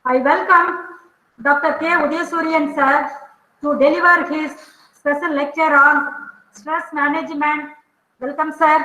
I welcome Dr. K. Udayasuriyan sir to deliver his special lecture on stress management. Welcome, sir.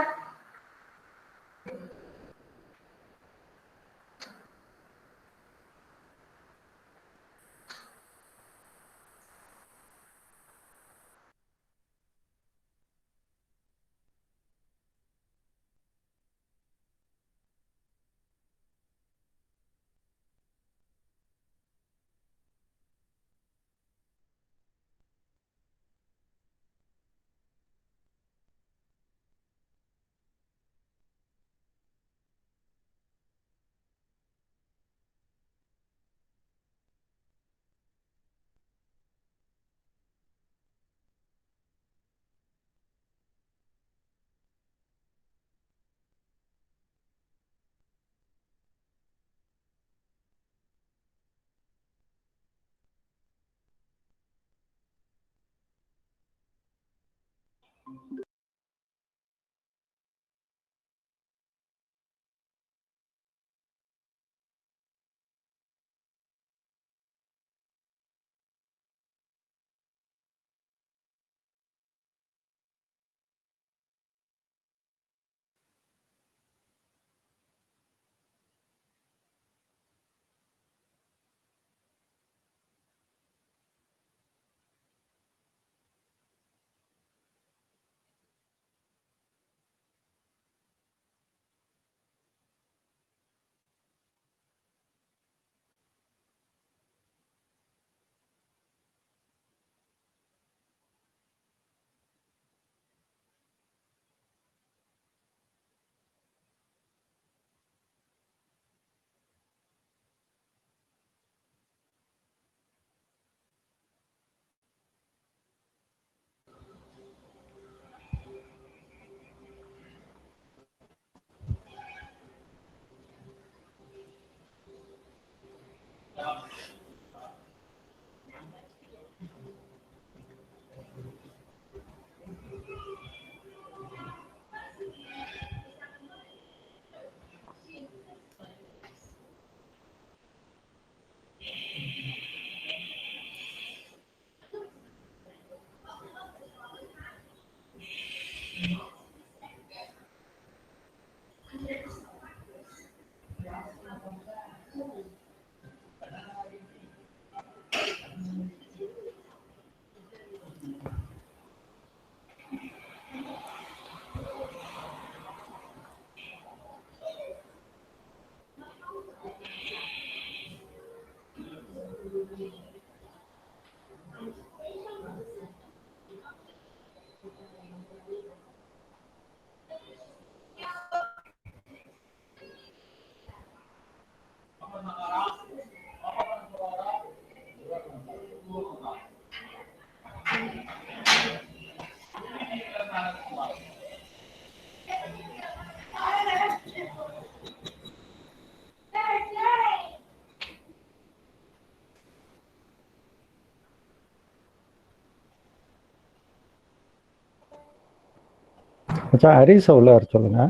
மச்சான் ஹரிச உள்ள வர சொல்லுங்க.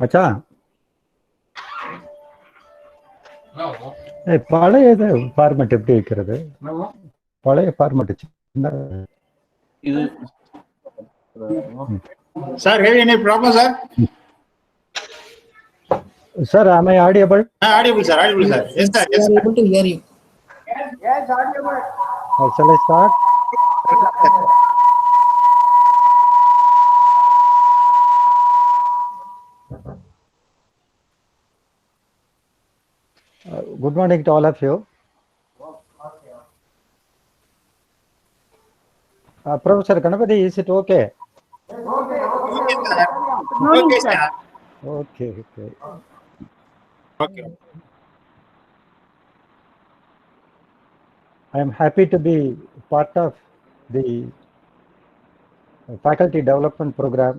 மச்சான் பழைய ஃபார்மேட் எப்படி வைக்கிறது? பழைய ஃபார்மேட் இது sir have any problem sir? Sir, am I audible? Audible sir, audible sir. Yes sir, yes, we are able to hear you. Yes, audible. Shall I start? Good morning to all of you. Professor Ganapathy, is it okay? Okay, sir. Okay sir. Okay. Okay. I am happy to be part of the faculty development program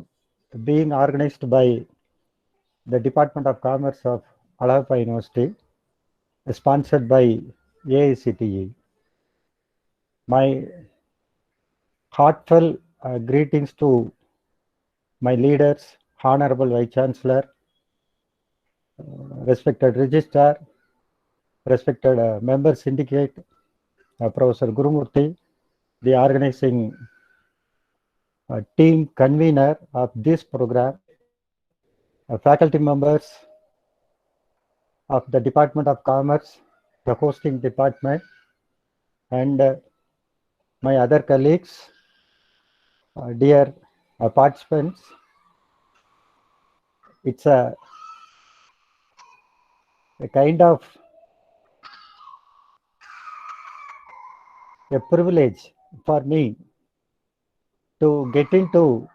being organized by the Department of Commerce of Allahabad University, sponsored by AICTE. My heartfelt greetings to my leaders, Honorable Vice Chancellor, respected registrar, respected member syndicate, Professor Gurumurthy, the organizing team convener of this program, faculty members of the Department of Commerce, the hosting department, and my other colleagues, dear participants. It's a kind of a privilege for me to get into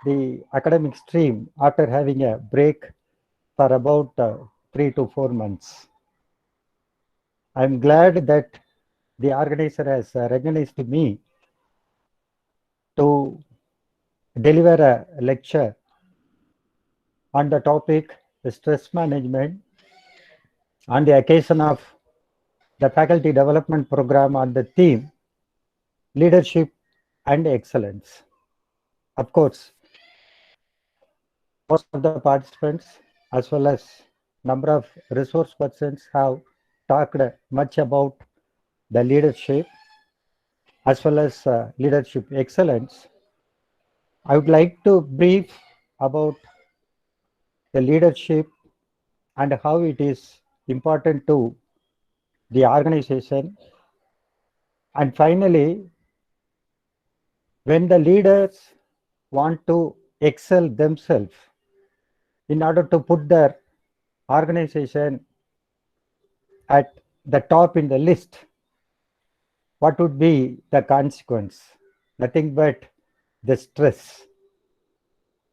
the academic stream after having a break for about 3 to 4 months. I'm glad that the organizer has recognized me to deliver a lecture on the topic stress management on the occasion of the faculty development program on the theme leadership and excellence. Of course, most of the participants as well as number of resource persons have talked much about the leadership as well as leadership excellence. I would like to brief about the leadership and how it is important to the organization. And finally, when the leaders want to excel themselves in order to put their organization at the top in the list, what would be the consequence? Nothing but the stress.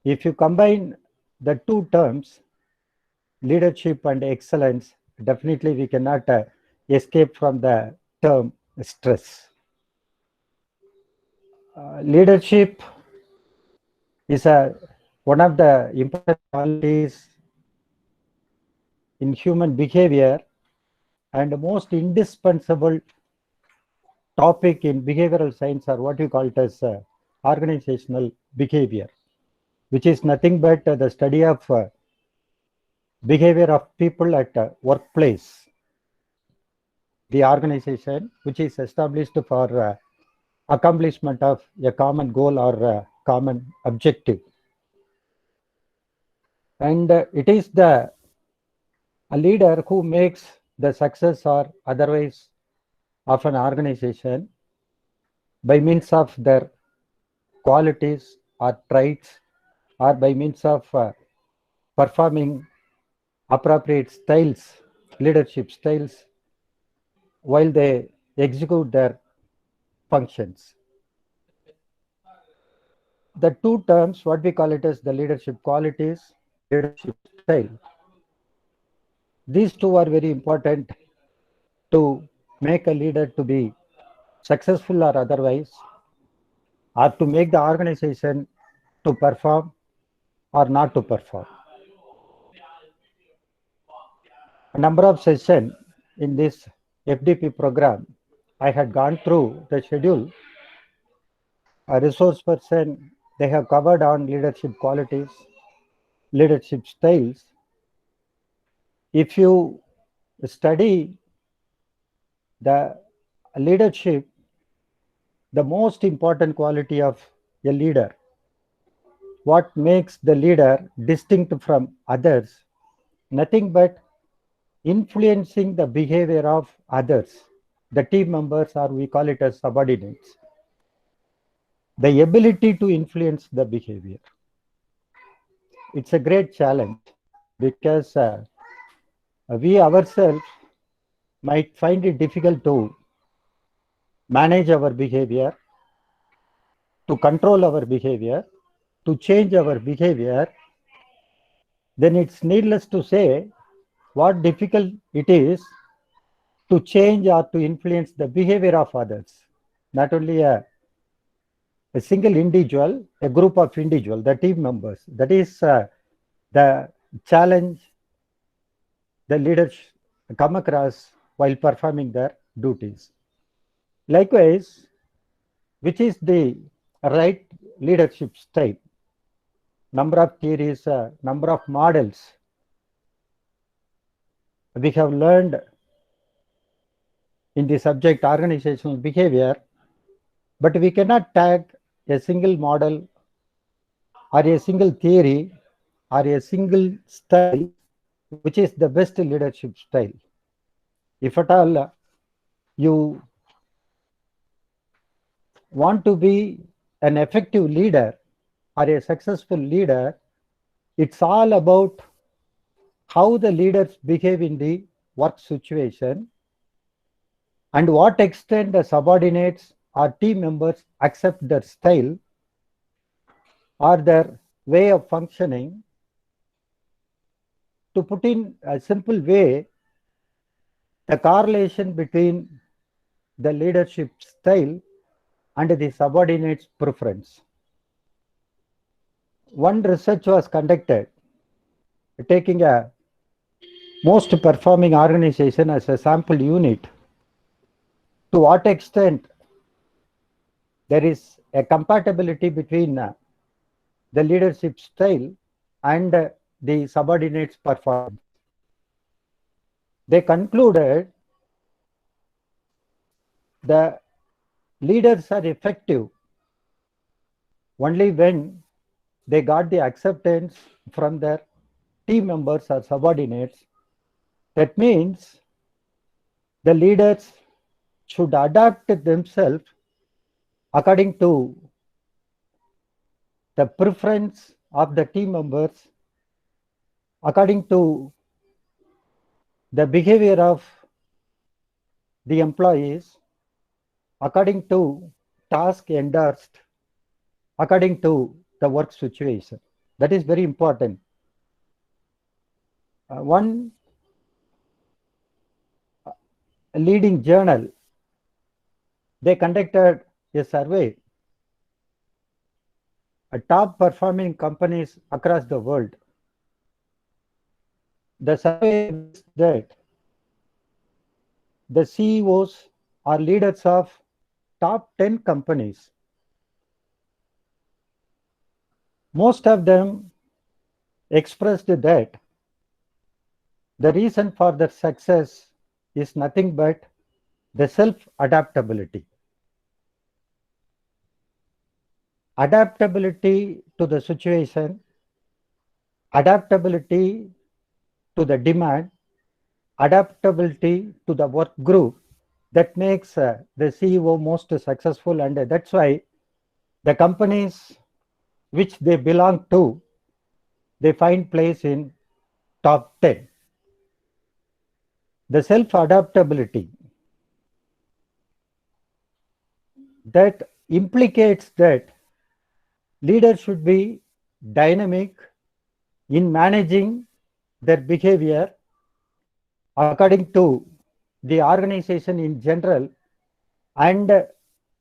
If you combine the two terms, leadership and excellence, definitely we cannot escape from the term stress. Leadership is one of the important qualities in human behavior and the most indispensable topic in behavioral science, or what you call it as organizational behavior, which is nothing but the study of behavior of people at workplace, the organization which is established for accomplishment of a common goal or common objective. And it is a leader who makes the success or otherwise of an organization by means of their qualities or traits, or by means of performing appropriate styles, leadership styles, while they execute their functions. The two terms, what we call it as the leadership qualities, leadership style, these two are very important to make a leader to be successful or otherwise, or to make the organization to perform or not to perform. A number of sessions in this FDP program, I had gone through the schedule. A resource person, they have covered on leadership qualities, leadership styles. If you study the leadership, the most important quality of a leader, what makes the leader distinct from others, nothing but influencing the behavior of others, the team members, or we call it as subordinates. The ability to influence the behavior. It's a great challenge because we ourselves might find it difficult to manage our behavior, to control our behavior, to change our behavior. Then it's needless to say what difficult it is to change or to influence the behavior of others. Not only a single individual, a group of individuals, the team members. That is the challenge the leaders come across while performing their duties. Likewise, which is the right leadership style? Number of theories, number of models we have learned in the subject organizational behavior, but we cannot tag a single model or a single theory or a single style which is the best leadership style. If at all you want to be an effective leader or a successful leader, it's all about how the leaders behave in the work situation and what extent the subordinates or team members accept their style or their way of functioning. To put in a simple way, the correlation between the leadership style and the subordinates' preference. One research was conducted taking a most performing organization as a sample unit. To what extent there is a compatibility between the leadership style and the subordinates' performance. They concluded the leaders are effective only when they got the acceptance from their team members or subordinates. That means the leaders should adapt themselves according to the preference of the team members, according to the behavior of the employees, according to task endorsed, according to the work situation. That is very important. One leading journal, they conducted a survey top performing companies across the world. The survey is that the CEOs are leaders of top 10 companies. Most of them expressed that the reason for their success is nothing but the self-adaptability. Adaptability to the situation, adaptability to the demand, adaptability to the work group, that makes the CEO most successful, and that's why the companies which they belong to, they find place in top 10. The self-adaptability, that implicates that leaders should be dynamic in managing their behavior according to the organization in general and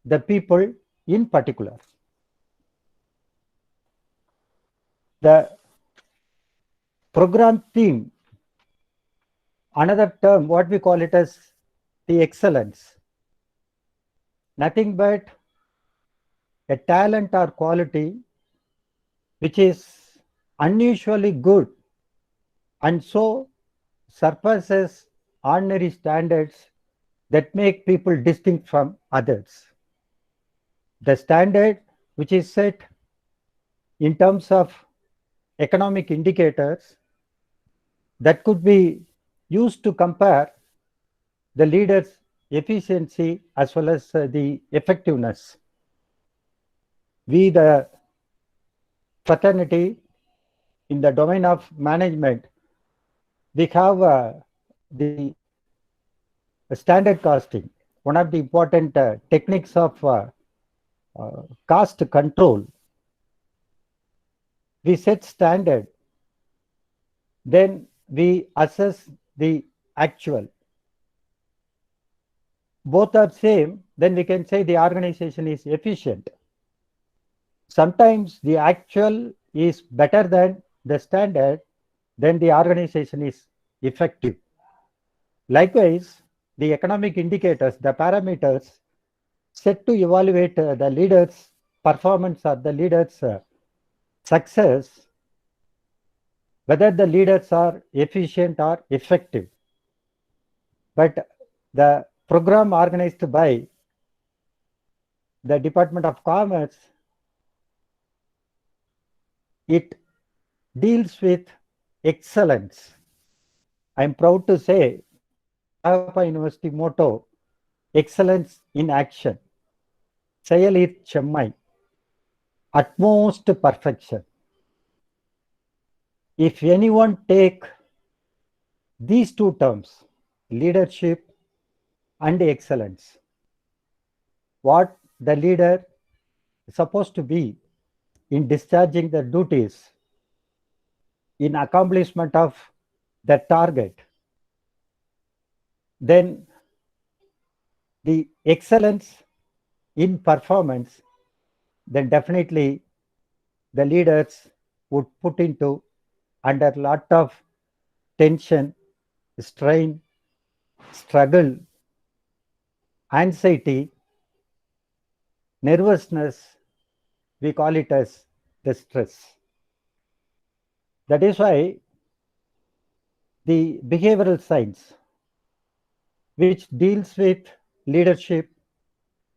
the people in particular. The program theme, another term, what we call it as the excellence, nothing but a talent or quality which is unusually good and so surpasses ordinary standards that make people distinct from others. The standard which is set in terms of economic indicators that could be used to compare the leader's efficiency as well as the effectiveness. We, the fraternity in the domain of management, we have the standard costing, one of the important techniques of cost control. We set standard, then we assess the actual. Both are same, then we can say the organization is efficient. Sometimes the actual is better than the standard, then the organization is effective. Likewise, the economic indicators, the parameters set to evaluate the leader's performance or the leader's success, whether the leaders are efficient or effective. But the program organized by the Department of Commerce, it deals with excellence. I'm proud to say Alayappa University motto, excellence in action. செயலிற் செம்மை, utmost perfection. If anyone take these two terms, leadership and excellence, what the leader is supposed to be in discharging the duties, in accomplishment of the target, then the excellence in performance, then definitely the leaders would put into under a lot of tension, strain, struggle, anxiety, nervousness, we call it as the stress. That is why the behavioral science, which deals with leadership,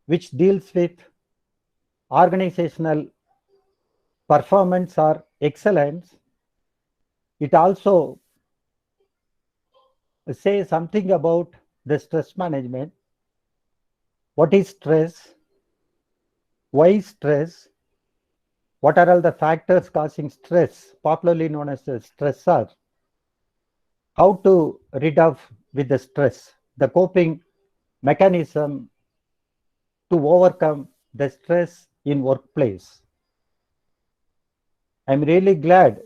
which deals with organizational performance or excellence, it also says something about the stress management. What is stress? Why stress? What are all the factors causing stress, popularly known as the stressor? How to rid of with the stress, the coping mechanism to overcome the stress in workplace. I'm really glad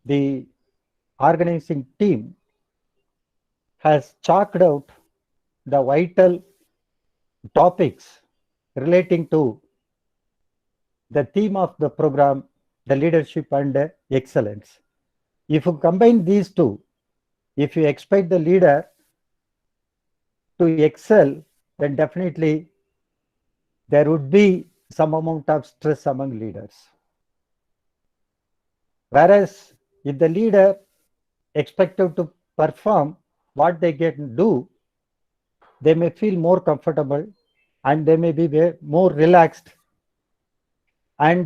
the organizing team has chalked out the vital topics relating to the theme of the program, the leadership and excellence. If you combine these two, if you expect the leader to excel, then definitely there would be some amount of stress among leaders. Whereas if the leader expected to perform what they can do, they may feel more comfortable and they may be more relaxed and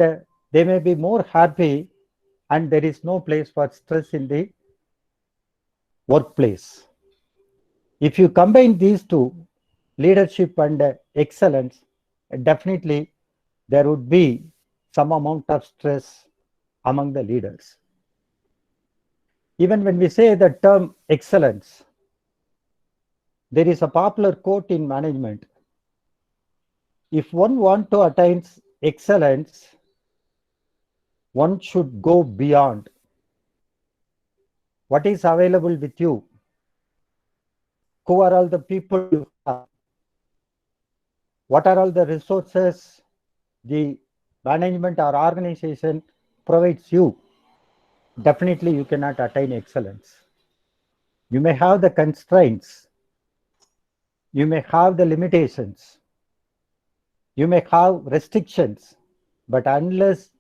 they may be more happy, and there is no place for stress in the workplace. If you combine these two, leadership and excellence, definitely there would be some amount of stress among the leaders. Even when we say the term excellence, there is a popular quote in management. If one wants to attain excellence, one should go beyond. What is available with you? Who are all the people you have? What are all the resources the management or organization provides you? Definitely you cannot attain excellence. You may have the constraints, you may have the limitations, you may have restrictions, but unless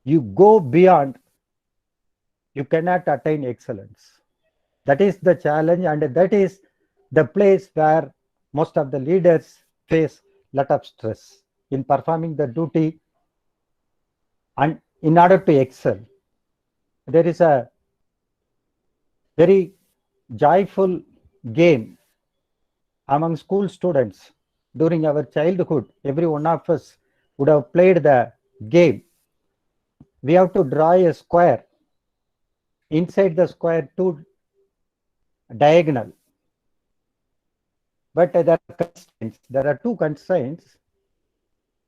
you go beyond, you cannot attain excellence. That is the challenge, and that is the place where most of the leaders face a lot of stress in performing the duty and in order to excel. There is a very joyful game among school students during our childhood. Every one of us would have played the game. We have to draw a square. Inside the square, two diagonal. But there are constraints. There are two constraints.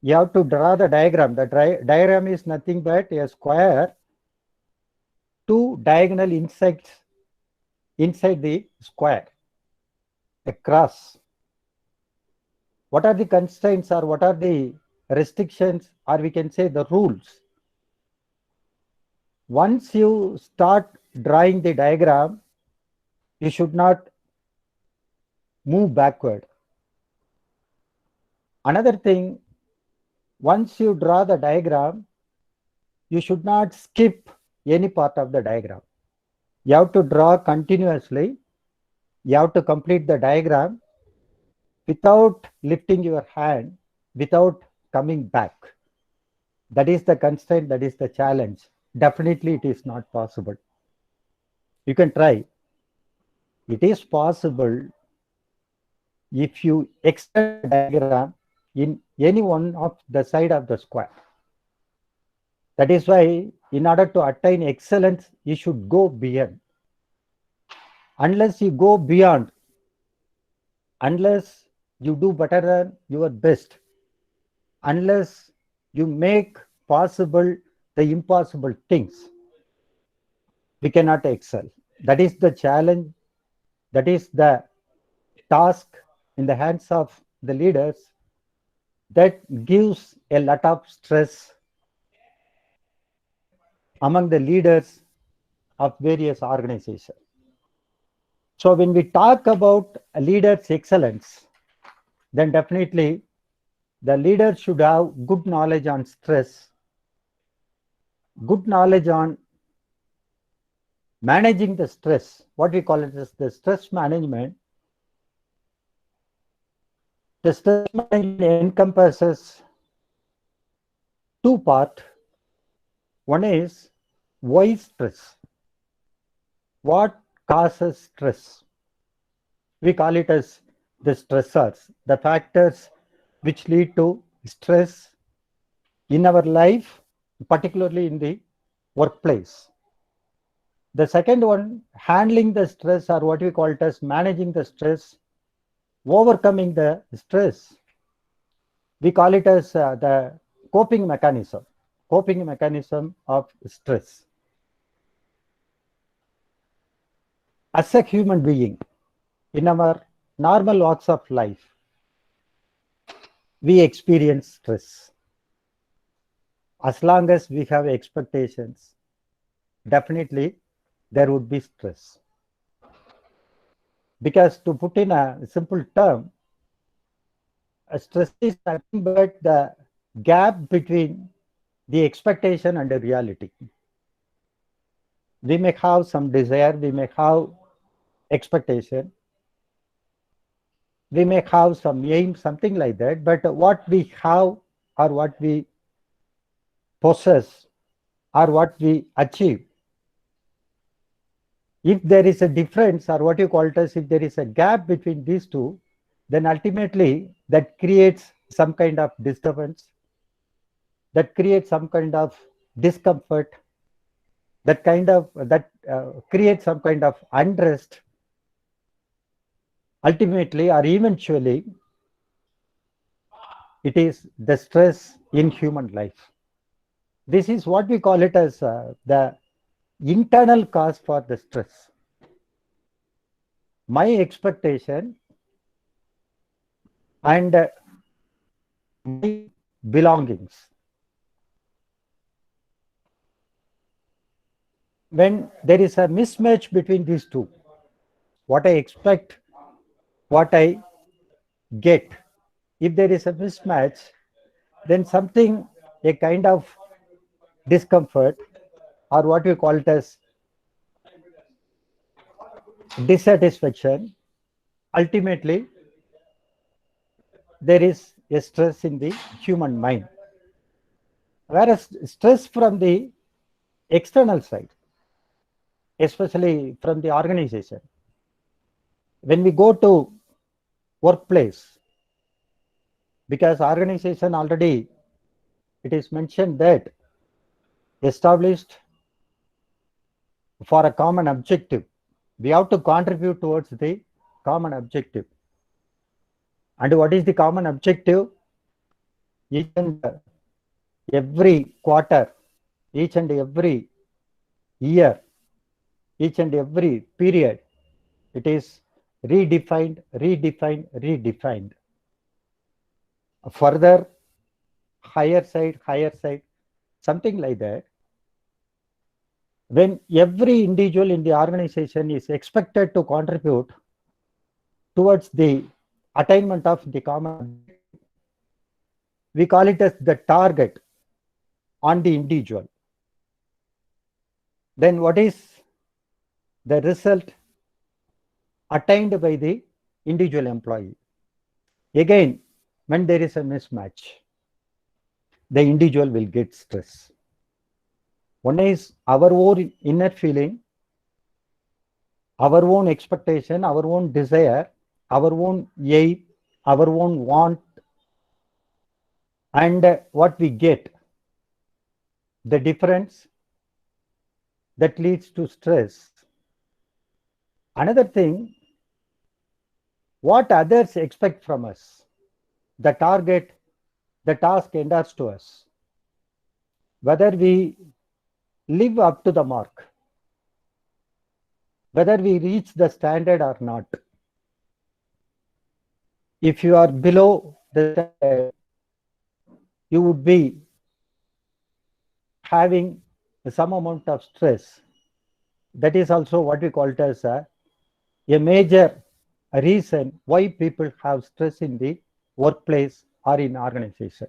You have to draw the diagram. The diagram is nothing but a square, two diagonal insects inside the square, a cross. What are the constraints or what are the restrictions, or we can say the rules? Once you start drawing the diagram, you should not move backward. Another thing, once you draw the diagram, you should not skip any part of the diagram. You have to draw continuously You have to complete the diagram without lifting your hand, without coming back. That is the constraint, that is the challenge. Definitely it is not possible. You can try. It is possible if you extend the diagram in any one of the side of the square. That is why in order to attain excellence, you should go beyond. Unless you go beyond, unless you do better than your best, unless you make possible the impossible things, we cannot excel. That is the challenge. That is the task in the hands of the leaders that gives a lot of stress among the leaders of various organizations. So when we talk about a leader's excellence, then definitely the leader should have good knowledge on stress, good knowledge on managing the stress, what we call it as the stress management. The stress management encompasses two parts. One is why stress? What causes stress? We call it as the stressors, the factors which lead to stress in our life, particularly in the workplace. The second one, handling the stress, or what we call it as managing the stress, overcoming the stress. We call it as the coping mechanism of stress. As a human being, in our normal walks of life, we experience stress. As long as we have expectations, definitely there would be stress. Because to put in a simple term, stress is nothing but the gap between the expectation and the reality. We may have some desire, we may have expectation, we may have some aim, something like that, but what we have or what we possess or what we achieve, if there is a difference, or what you call it as if there is a gap between these two, then ultimately that creates some kind of disturbance, that creates some kind of discomfort, that creates some kind of unrest. Ultimately or eventually, it is the stress in human life. This is what we call it as the internal cause for the stress. My expectation and my belongings. When there is a mismatch between these two, what I expect, what I get, if there is a mismatch, then something, a kind of discomfort, or what we call it as dissatisfaction, ultimately there is a stress in the human mind. Whereas stress from the external side, especially from the organization, when we go to workplace, because organization already, it is mentioned that established for a common objective, we have to contribute towards the common objective. And what is the common objective? Each and every quarter, each and every year, each and every period, it is redefined, further, higher side, something like that. When every individual in the organization is expected to contribute towards the attainment of the common, we call it as the target on the individual. Then what is the result? attained by the individual employee. Again, when there is a mismatch, the individual will get stress. One is our own inner feeling, our own expectation, our own desire, our own aim, our own want, and what we get. The difference that leads to stress. Another thing, what others expect from us, the target, the task endorsed to us, whether we live up to the mark, whether we reach the standard or not. If you are below the standard, you would be having some amount of stress. That is also what we call it as a major reason why people have stress in the workplace or in organization.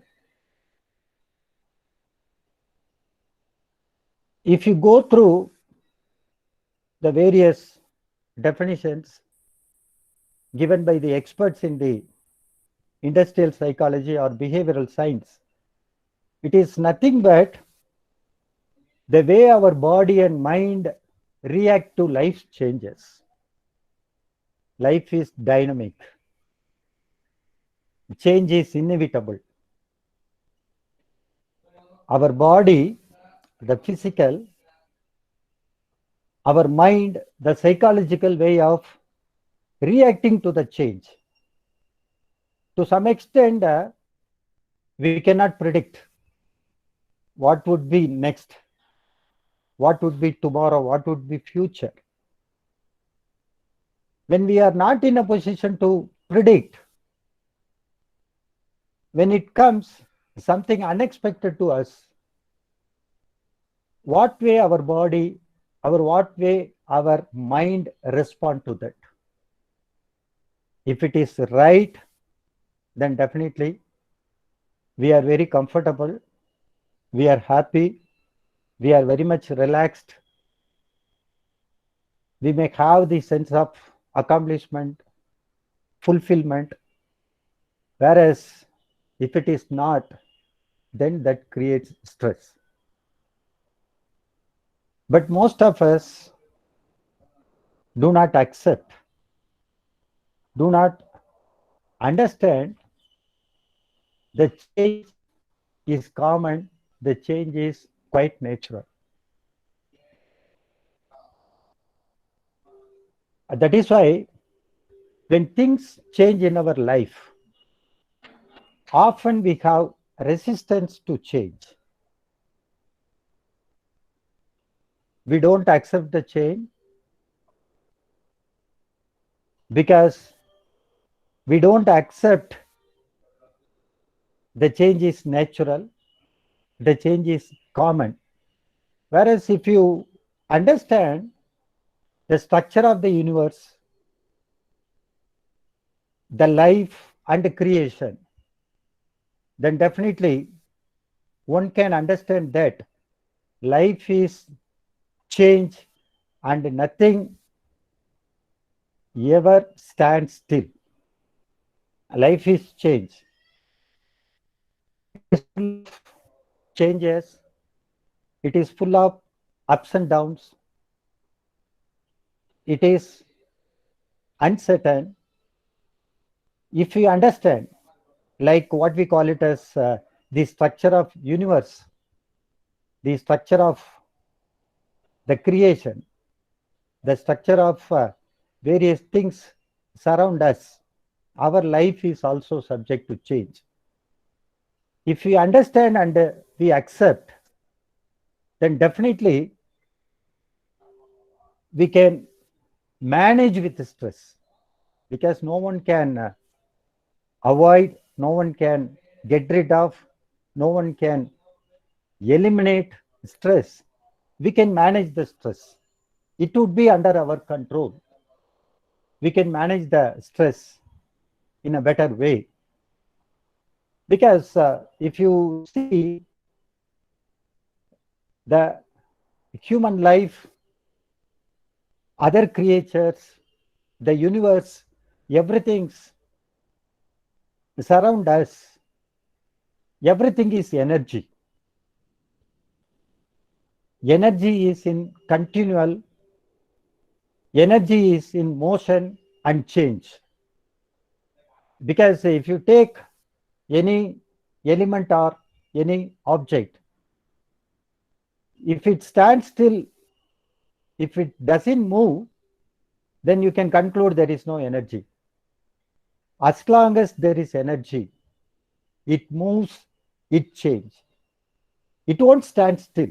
If you go through the various definitions given by the experts in the industrial psychology or behavioral science, it is nothing but the way our body and mind react to life's changes. Life is dynamic. Change is inevitable. Our body, the physical, our mind, the psychological way of reacting to the change. To some extent, we cannot predict what would be next, what would be tomorrow, what would be future. When we are not in a position to predict, when it comes something unexpected to us, what way our body, what way our mind respond to that? If it is right, then definitely we are very comfortable, we are happy, we are very much relaxed. We may have the sense of accomplishment, fulfillment. Whereas if it is not, then that creates stress. But most of us do not accept, do not understand the change is common, the change is quite natural. That is why when things change in our life, often we have resistance to change. We don't accept the change because we don't accept the change is natural, the change is common. Whereas if you understand the structure of the universe, the life and the creation, then definitely one can understand that life is change and nothing ever stands still. Life is change. It is full of changes. It is full of ups and downs. It is uncertain. If you understand, like what we call it as the structure of universe, the structure of the creation, the structure of various things surround us, our life is also subject to change. If we understand and we accept, then definitely we can manage with stress, because no one can avoid, no one can get rid of, no one can eliminate stress. We can manage the stress. It would be under our control. We can manage the stress in a better way. Because if you see the human life, other creatures, the universe, everything's surround us. Everything is energy. Energy is in continual, energy is in motion and change. Because if you take any element or any object, if it stands still, if it doesn't move, then you can conclude there is no energy. As long as there is energy, it moves, it changes. It won't stand still.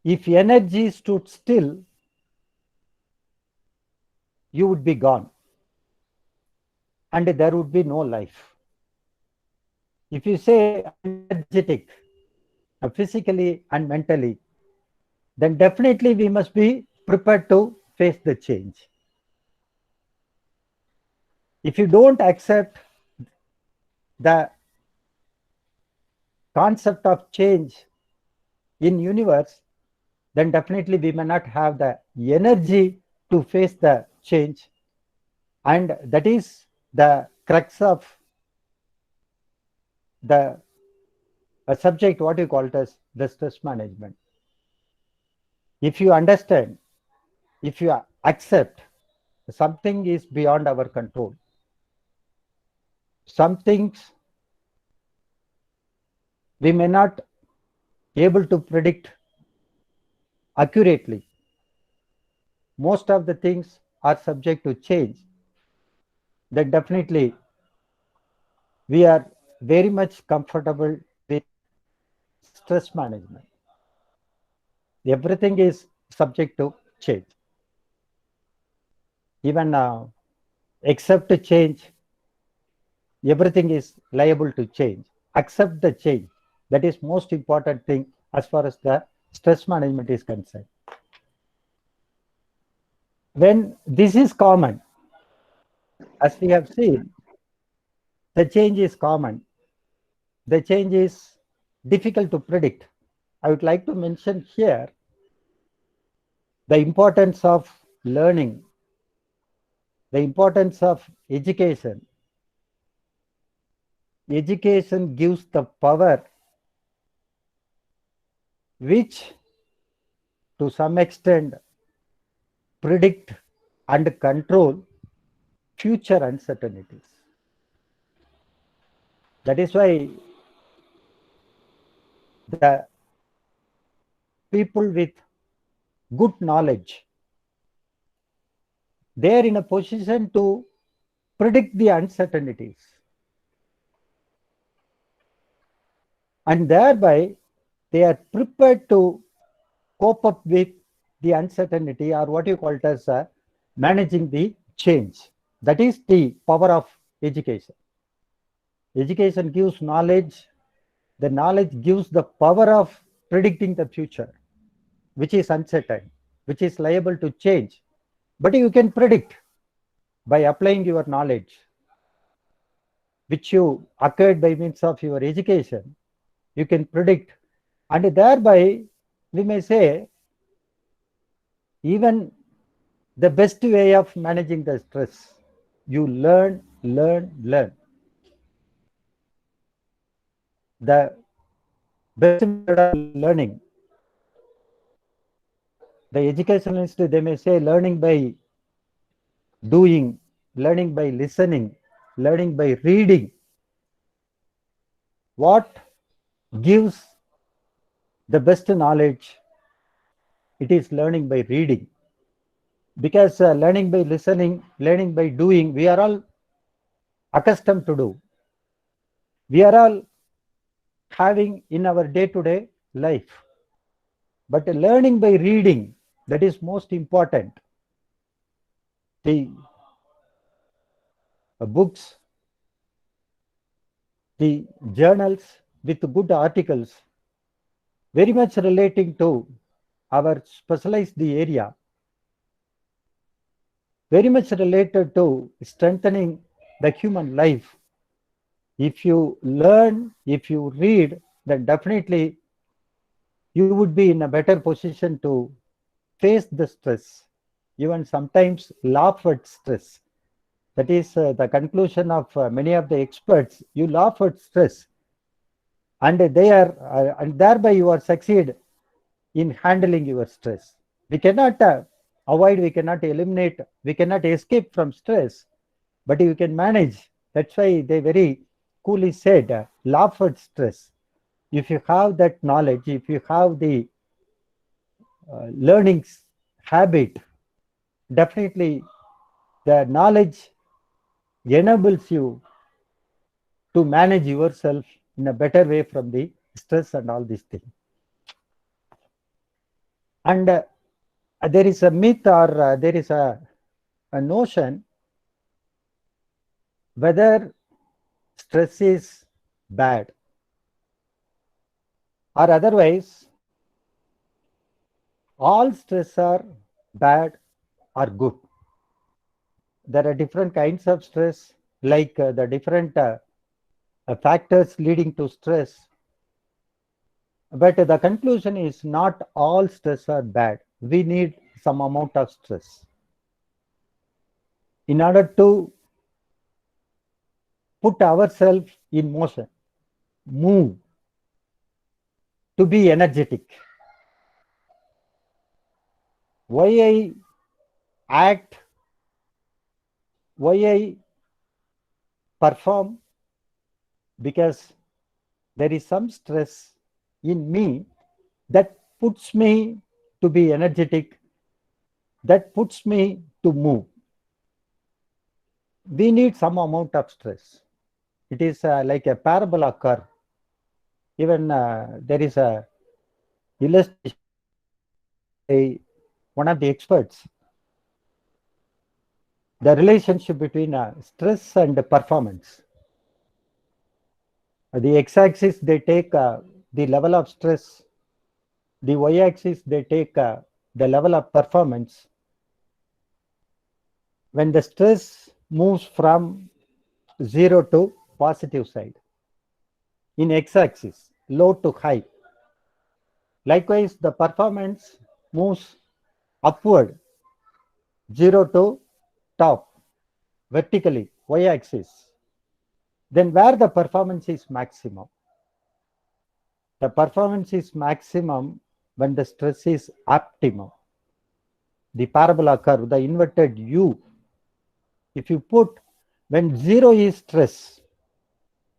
If energy stood still, you would be gone. And there would be no life. If you say energetic, physically and mentally, then definitely we must be prepared to face the change. If you don't accept the concept of change in universe, then definitely we may not have the energy to face the change. And that is the crux of the subject, what you call it as the stress management. If you understand, if you accept something is beyond our control, some things we may not able to predict accurately. Most of the things are subject to change. Then definitely we are very much comfortable with stress management. Everything is subject to change. Even except change, everything is liable to change. Accept the change. That is most important thing as far as the stress management is concerned. When this is common, as we have seen, the change is common. The change is difficult to predict. I would like to mention here the importance of learning, the importance of education. Education gives the power which to some extent predict and control future uncertainties. That is why the people with good knowledge, they are in a position to predict the uncertainties. And thereby they are prepared to cope up with the uncertainty, or what you call it as managing the change. That is the power of education. Education gives knowledge. The knowledge gives the power of predicting the future, which is uncertain, which is liable to change. But you can predict by applying your knowledge, which you acquired by means of your education. You can predict, and thereby we may say even the best way of managing the stress, you learn. The best method of learning, the educationalists, they may say learning by doing, learning by listening, learning by reading. What gives the best knowledge? It is learning by reading. Because learning by listening, learning by doing, we are all accustomed to do. We are all having in our day-to-day life. But learning by reading, that is most important. The books, the journals with good articles, very much relating to our specialized area, very much related to strengthening the human life. If you learn, if you read, then definitely you would be in a better position to face the stress. even sometimes laugh at stress. That is the conclusion of many of the experts. You laugh at stress, and and thereby you are succeed in handling your stress. We cannot avoid, we cannot eliminate, we cannot escape from stress, but you can manage. That's why they very coolly said, laugh at stress. If you have that knowledge, if you have the learning habit, definitely the knowledge enables you to manage yourself in a better way from the stress and all these things. And there is a myth, or there is a notion whether stress is bad or otherwise all stress are bad or good. There are different kinds of stress, like the different factors leading to stress. But the conclusion is not all stress are bad. We need some amount of stress in order to put ourselves in motion, move, to be energetic. Why I act, why I perform? Because there is some stress in me that puts me to be energetic, that puts me to move. We need some amount of stress. It is like a parabola curve. Even there is a illustration by one of the experts. The relationship between stress and performance. The x-axis, they take the level of stress. The y-axis, they take the level of performance. When the stress moves from 0 to positive side, in x-axis, low to high. Likewise, the performance moves upward, 0 to top, vertically, y-axis. Then where the performance is maximum? The performance is maximum when the stress is optimum. The parabola curve, the inverted U. If you put when 0 is stress,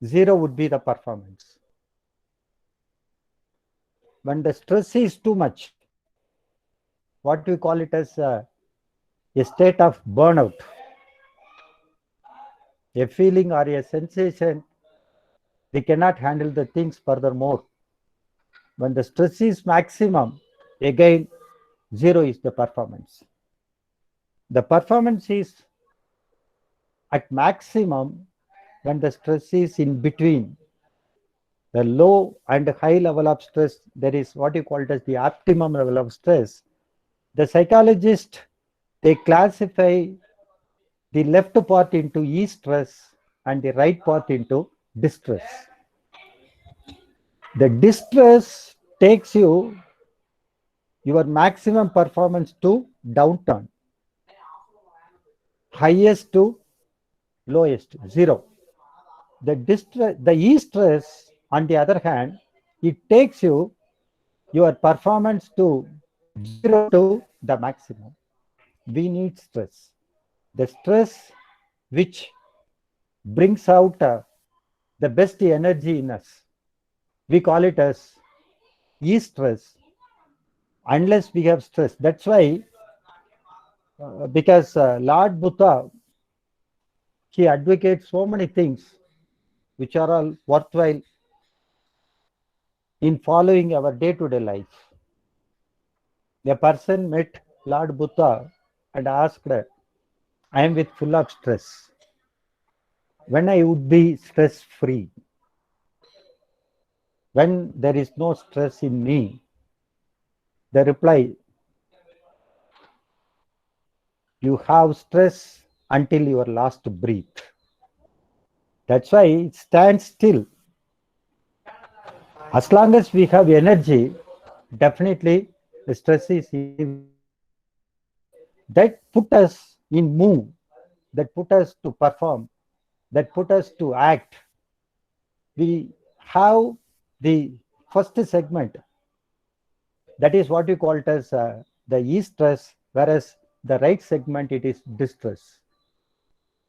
0 would be the performance. When the stress is too much, what we call it as a state of burnout, a feeling or a sensation, we cannot handle the things furthermore. When the stress is maximum, again 0 is the performance. The performance is at maximum when the stress is in between. The low and high level of stress, there is what you call it as the optimum level of stress. The psychologist, they classify the left part into eustress and the right part into distress. The distress takes your maximum performance to downturn, highest to lowest, 0. The eustress, on the other hand, it takes your performance to 0 to the maximum. We need stress. The stress which brings out the best energy in us, we call it as eustress. Unless we have stress, that's why because Lord Buddha, he advocates so many things which are all worthwhile in following our day-to-day life. A person met Lord Buddha and asked, I am with full of stress. When I would be stress-free? When there is no stress in me? The reply, you have stress until your last breath. That's why it stands still. As long as we have energy, definitely the stress is easy. that put us in move, that put us to perform, that put us to act. We have the first segment, that is what we call it as the e-stress, whereas the right segment, it is distress.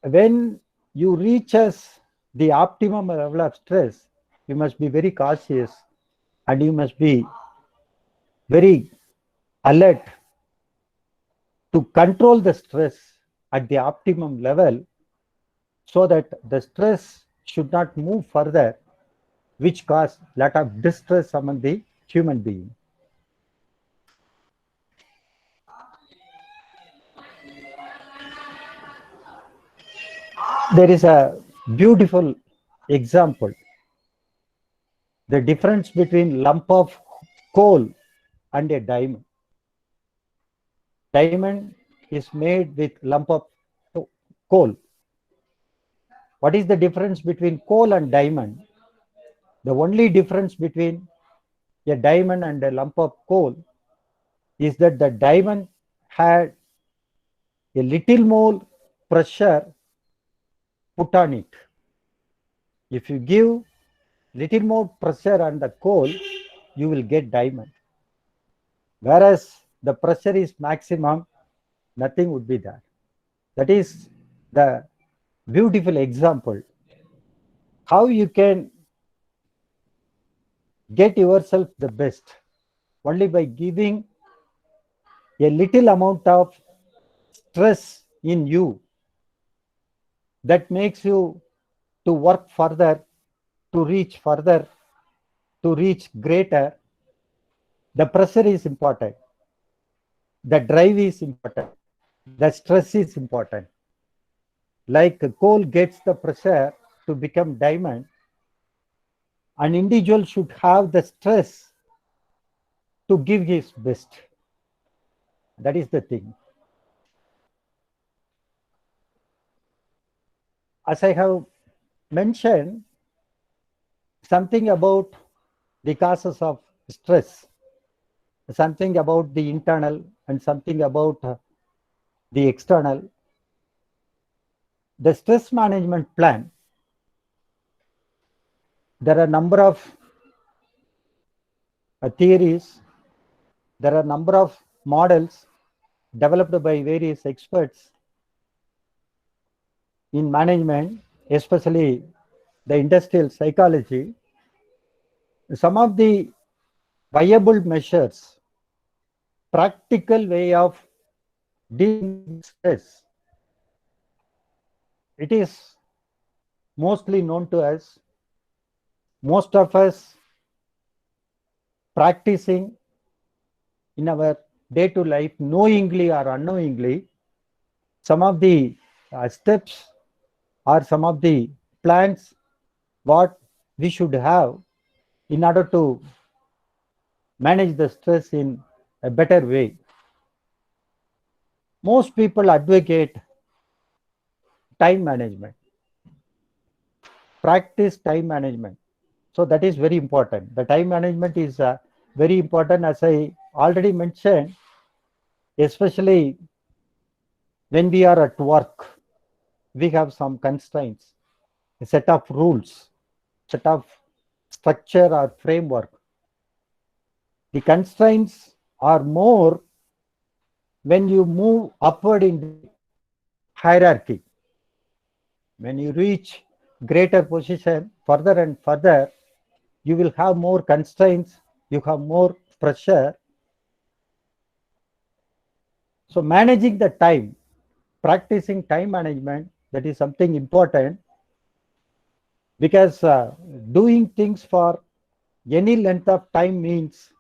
When you reach as the optimum level of stress, you must be very cautious and you must be very alert to control the stress at the optimum level so that the stress should not move further, which cause lot of distress among the human being. There is a beautiful example. The difference between lump of coal and a diamond. Diamond is made with lump of coal. What is the difference between coal and diamond? The only difference between a diamond and a lump of coal is that the diamond had a little more pressure put on it. If you give little more pressure on the coal, you will get diamond. Whereas the pressure is maximum, nothing would be there. That is the beautiful example. How you can get yourself the best only by giving a little amount of stress in you that makes you to work further, to reach further, to reach greater. The pressure is important. The drive is important. The stress is important. Like coal gets the pressure to become diamond, an individual should have the stress to give his best. That is the thing. As I have mentioned, something about the causes of stress, something about the internal and something about the external. The stress management plan, there are a number of theories, there are a number of models developed by various experts in management, especially the industrial psychology. Some of the viable measures, practical way of dealing with stress, it is mostly known to us. Most of us practicing in our day-to-day life, knowingly or unknowingly, some of the steps or some of the plans what we should have in order to manage the stress in a better way. Most people advocate time management, practice time management. So that is very important. The time management is very important, as I already mentioned, especially when we are at work. We have some constraints, a set of rules, set of structure or framework. The constraints are more when you move upward in the hierarchy. When you reach greater position further and further, you will have more constraints, you have more pressure. So managing the time, practicing time management, that is something important, because doing things for any length of time means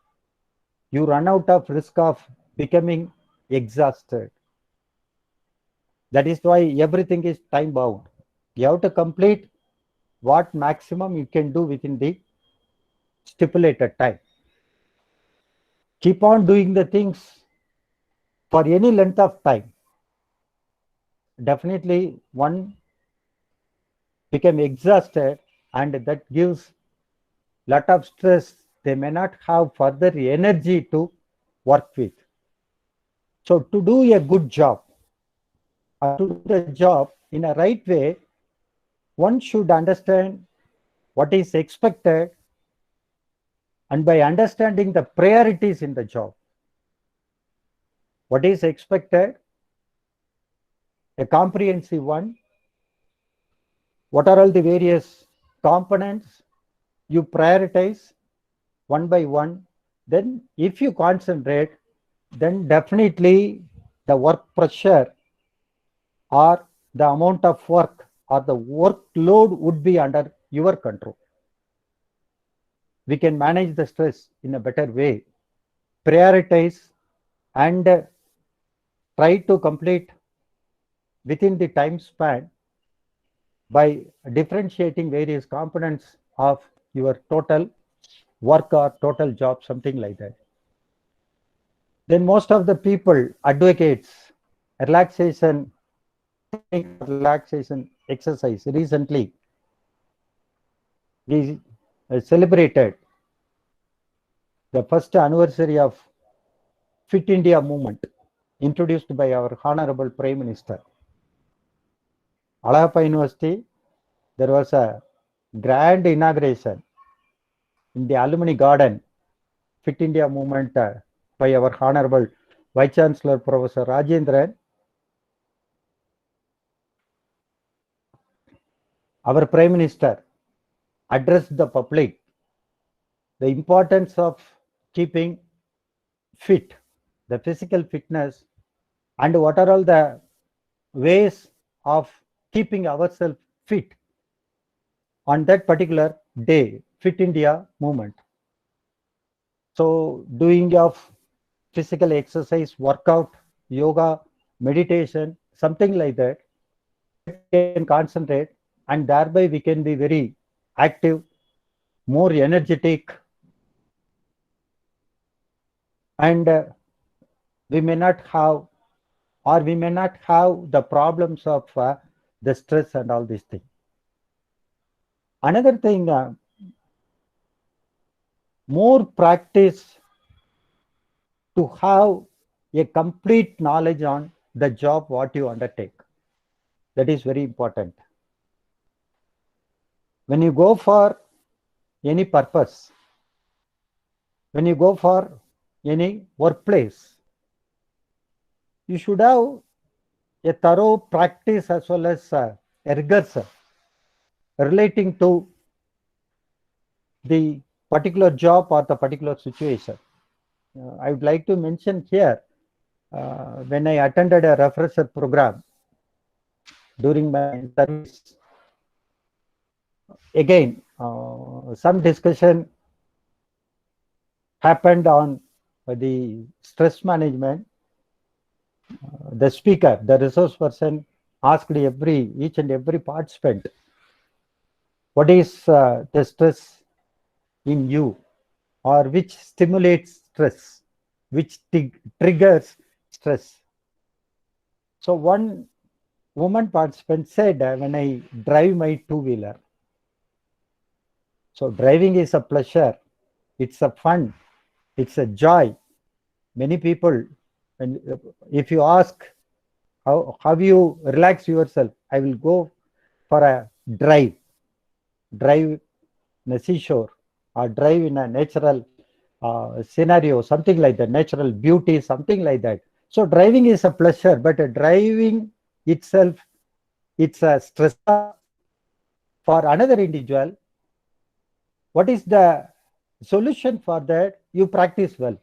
you run out of risk of becoming exhausted. That is why everything is time bound. You have to complete what maximum you can do within the stipulated time. Keep on doing the things for any length of time. Definitely one become exhausted, and that gives lot of stress. They may not have further energy to work with. So to do a good job, or to do the job in a right way, one should understand what is expected, and by understanding the priorities in the job, what is expected, a comprehensive one, what are all the various components, you prioritize one by one. Then if you concentrate, then definitely the work pressure or the amount of work or the workload would be under your control. We can manage the stress in a better way, prioritize, and try to complete within the time span by differentiating various components of your total work or total job, something like that. Then most of the people advocates relaxation exercise. Recently, we celebrated the first anniversary of Fit India movement introduced by our Honorable Prime Minister. Alappa University, there was a grand inauguration in the alumni garden, Fit India movement by our Honorable Vice Chancellor Professor Rajendran. Our Prime Minister addressed the public the importance of keeping fit, the physical fitness, and what are all the ways of keeping ourselves fit on that particular day, Fit India movement. So doing of physical exercise, workout, yoga, meditation, something like that, we can concentrate, and thereby we can be very active, more energetic, and we may not have, or we may not have the problems of the stress and all these things. Another thing, more practice to have a complete knowledge on the job what you undertake. That is very important. When you go for any purpose, when you go for any workplace, you should have a thorough practice as well as rigors relating to the particular job or the particular situation. I would like to mention here, when I attended a refresher program during my service, again, some discussion happened on the stress management. The speaker, the resource person, asked each and every participant, what is the stress in you, or which stimulates stress, which triggers stress. So one woman participant said, when I drive my two-wheeler. So driving is a pleasure, it's a fun, it's a joy. Many people, if you ask how you relax yourself, I will go for a drive in a seashore, or drive in a natural scenario, something like that, natural beauty, something like that. So driving is a pleasure, but driving itself, it's a stress for another individual. What is the solution for that? You practice well.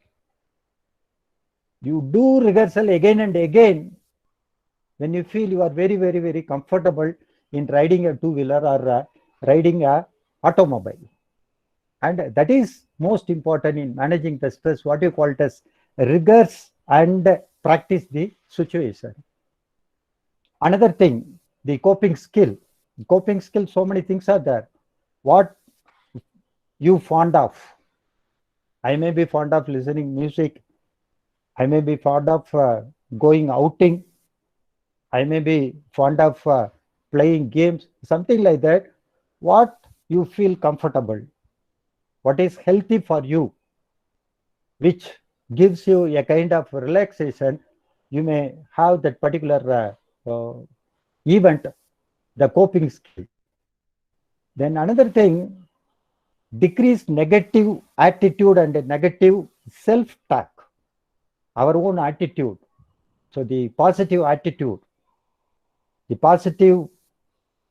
You do rehearsal again and again when you feel you are very, very, very comfortable in riding a two-wheeler or riding a automobile. And that is most important in managing the stress, what you call it as rigors, and practice the situation. Another thing, the coping skill. Coping skill, so many things are there. What you fond of? I may be fond of listening music. I may be fond of going outing. I may be fond of playing games, something like that. What you feel comfortable, what is healthy for you, which gives you a kind of relaxation, you may have that particular event, the coping skill. Then another thing, decrease negative attitude and negative self-talk, our own attitude. So the positive attitude, the positive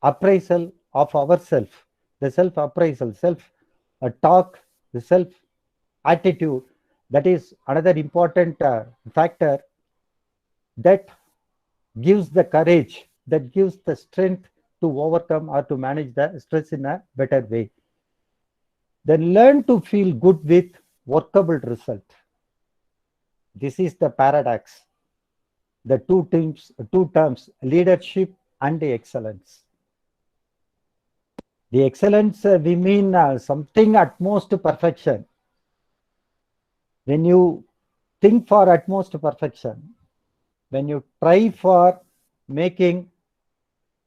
appraisal of ourselves, the self-appraisal, self-talk, the self-attitude, that is another important factor that gives the courage, that gives the strength to overcome or to manage the stress in a better way. Then learn to feel good with workable result. This is the paradox. The two terms, leadership and the excellence. The excellence, we mean something at most perfection. When you think for utmost perfection, when you try for making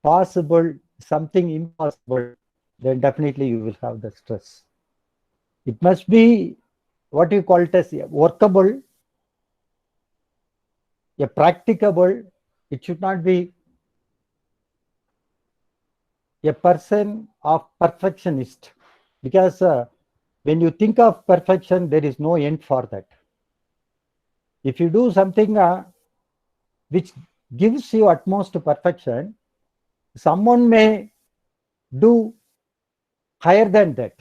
possible something impossible, then definitely you will have the stress. It must be what you call it as workable, a practicable. It should not be a person of perfectionist, because when you think of perfection, there is no end for that. If you do something which gives you utmost perfection, someone may do higher than that.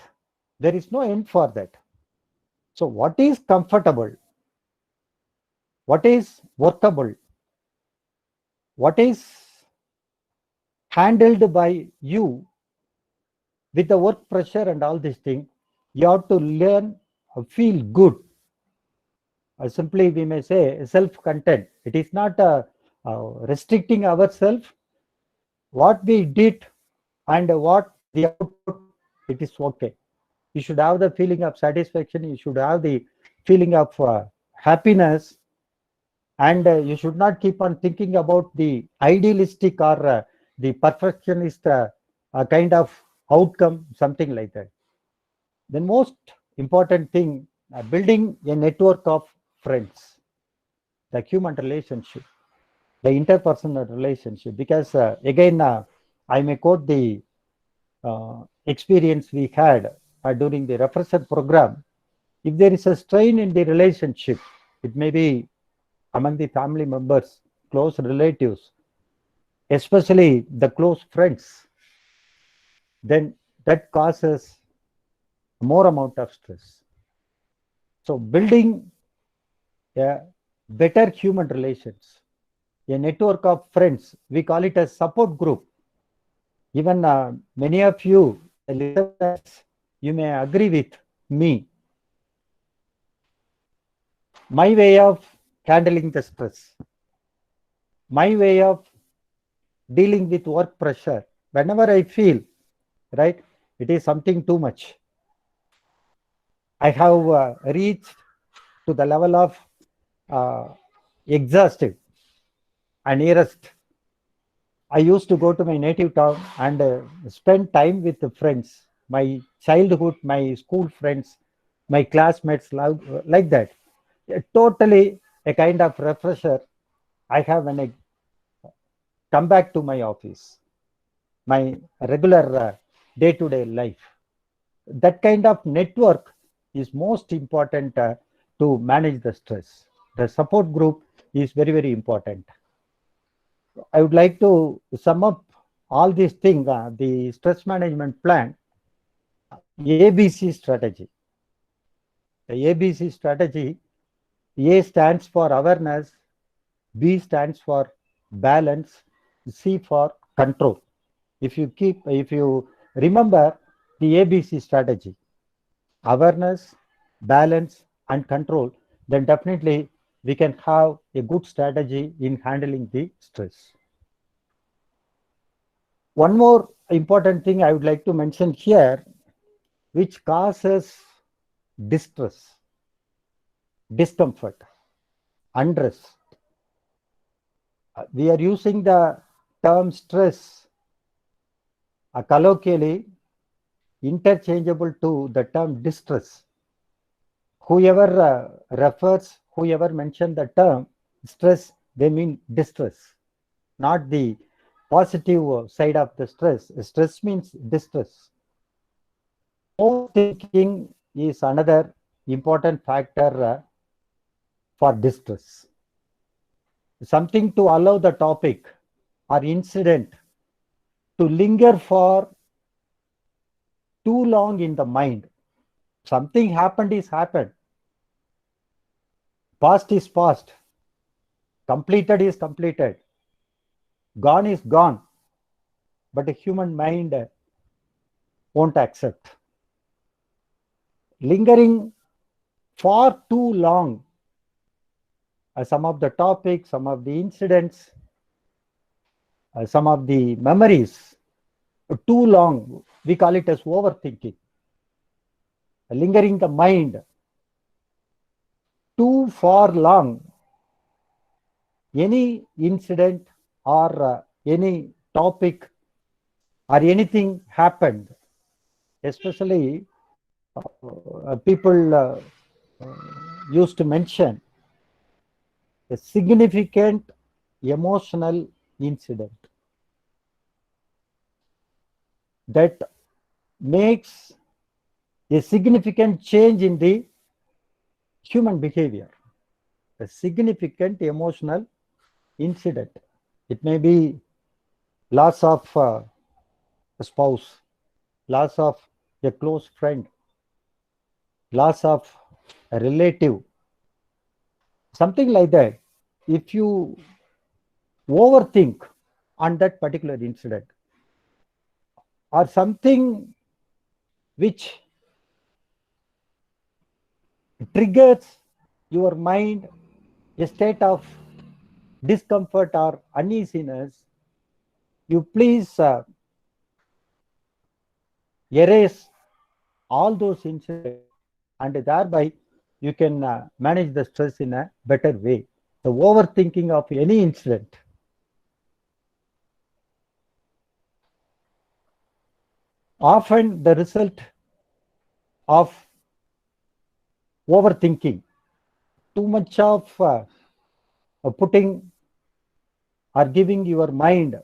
There is no end for that. So what is comfortable? What is workable? What is handled by you with the work pressure and all these things, you have to learn, feel good. Simply we may say self-content. It is not restricting ourselves. What we did and what the output, it is okay. You should have the feeling of satisfaction. You should have the feeling of happiness, and you should not keep on thinking about the idealistic or the perfectionist kind of outcome, something like that. The most important thing, building a network of friends, the human relationship, the interpersonal relationship. Because again, I may quote the experience we had during the refresher program. If there is a strain in the relationship, it may be among the family members, close relatives, especially the close friends, then that causes more amount of stress. So building a better human relations, a network of friends, we call it a support group. Even many of you listeners, you may agree with me. My way of handling the stress, my way of dealing with work pressure, whenever I feel, right, it is something too much, I have reached to the level of exhausted and nearest. I used to go to my native town and spend time with the friends, my childhood, my school friends, my classmates, like that. Totally a kind of refresher I have when I come back to my office, my regular day-to-day life. That kind of network is most important to manage the stress. The support group is very, very important. I would like to sum up all these things, the stress management plan, ABC strategy. The ABC strategy, A stands for awareness, B stands for balance, C for control. If you remember the ABC strategy, awareness, balance, and control, then definitely we can have a good strategy in handling the stress. One more important thing I would like to mention here, which causes distress, discomfort, unrest. We are using the term stress colloquially interchangeable to the term distress. Whoever mentioned the term stress, they mean distress, not the positive side of the stress. Stress means distress. Overthinking is another important factor for distress. Something to allow the topic or incident to linger for too long in the mind. Something happened is happened. Past is past. Completed is completed. Gone is gone. But the human mind won't accept. Lingering for too long, some of the topics, some of the incidents, some of the memories, too long, we call it as overthinking. Lingering the mind too far long, any incident or any topic or anything happened, especially people used to mention a significant emotional incident that makes a significant change in the human behavior. A significant emotional incident. It may be loss of a spouse, loss of a close friend, loss of a relative, something like that. If you overthink on that particular incident or something which triggers your mind a state of discomfort or uneasiness, you please erase all those incidents, and thereby you can manage the stress in a better way. The overthinking of any incident often the result of overthinking, too much of putting or giving your mind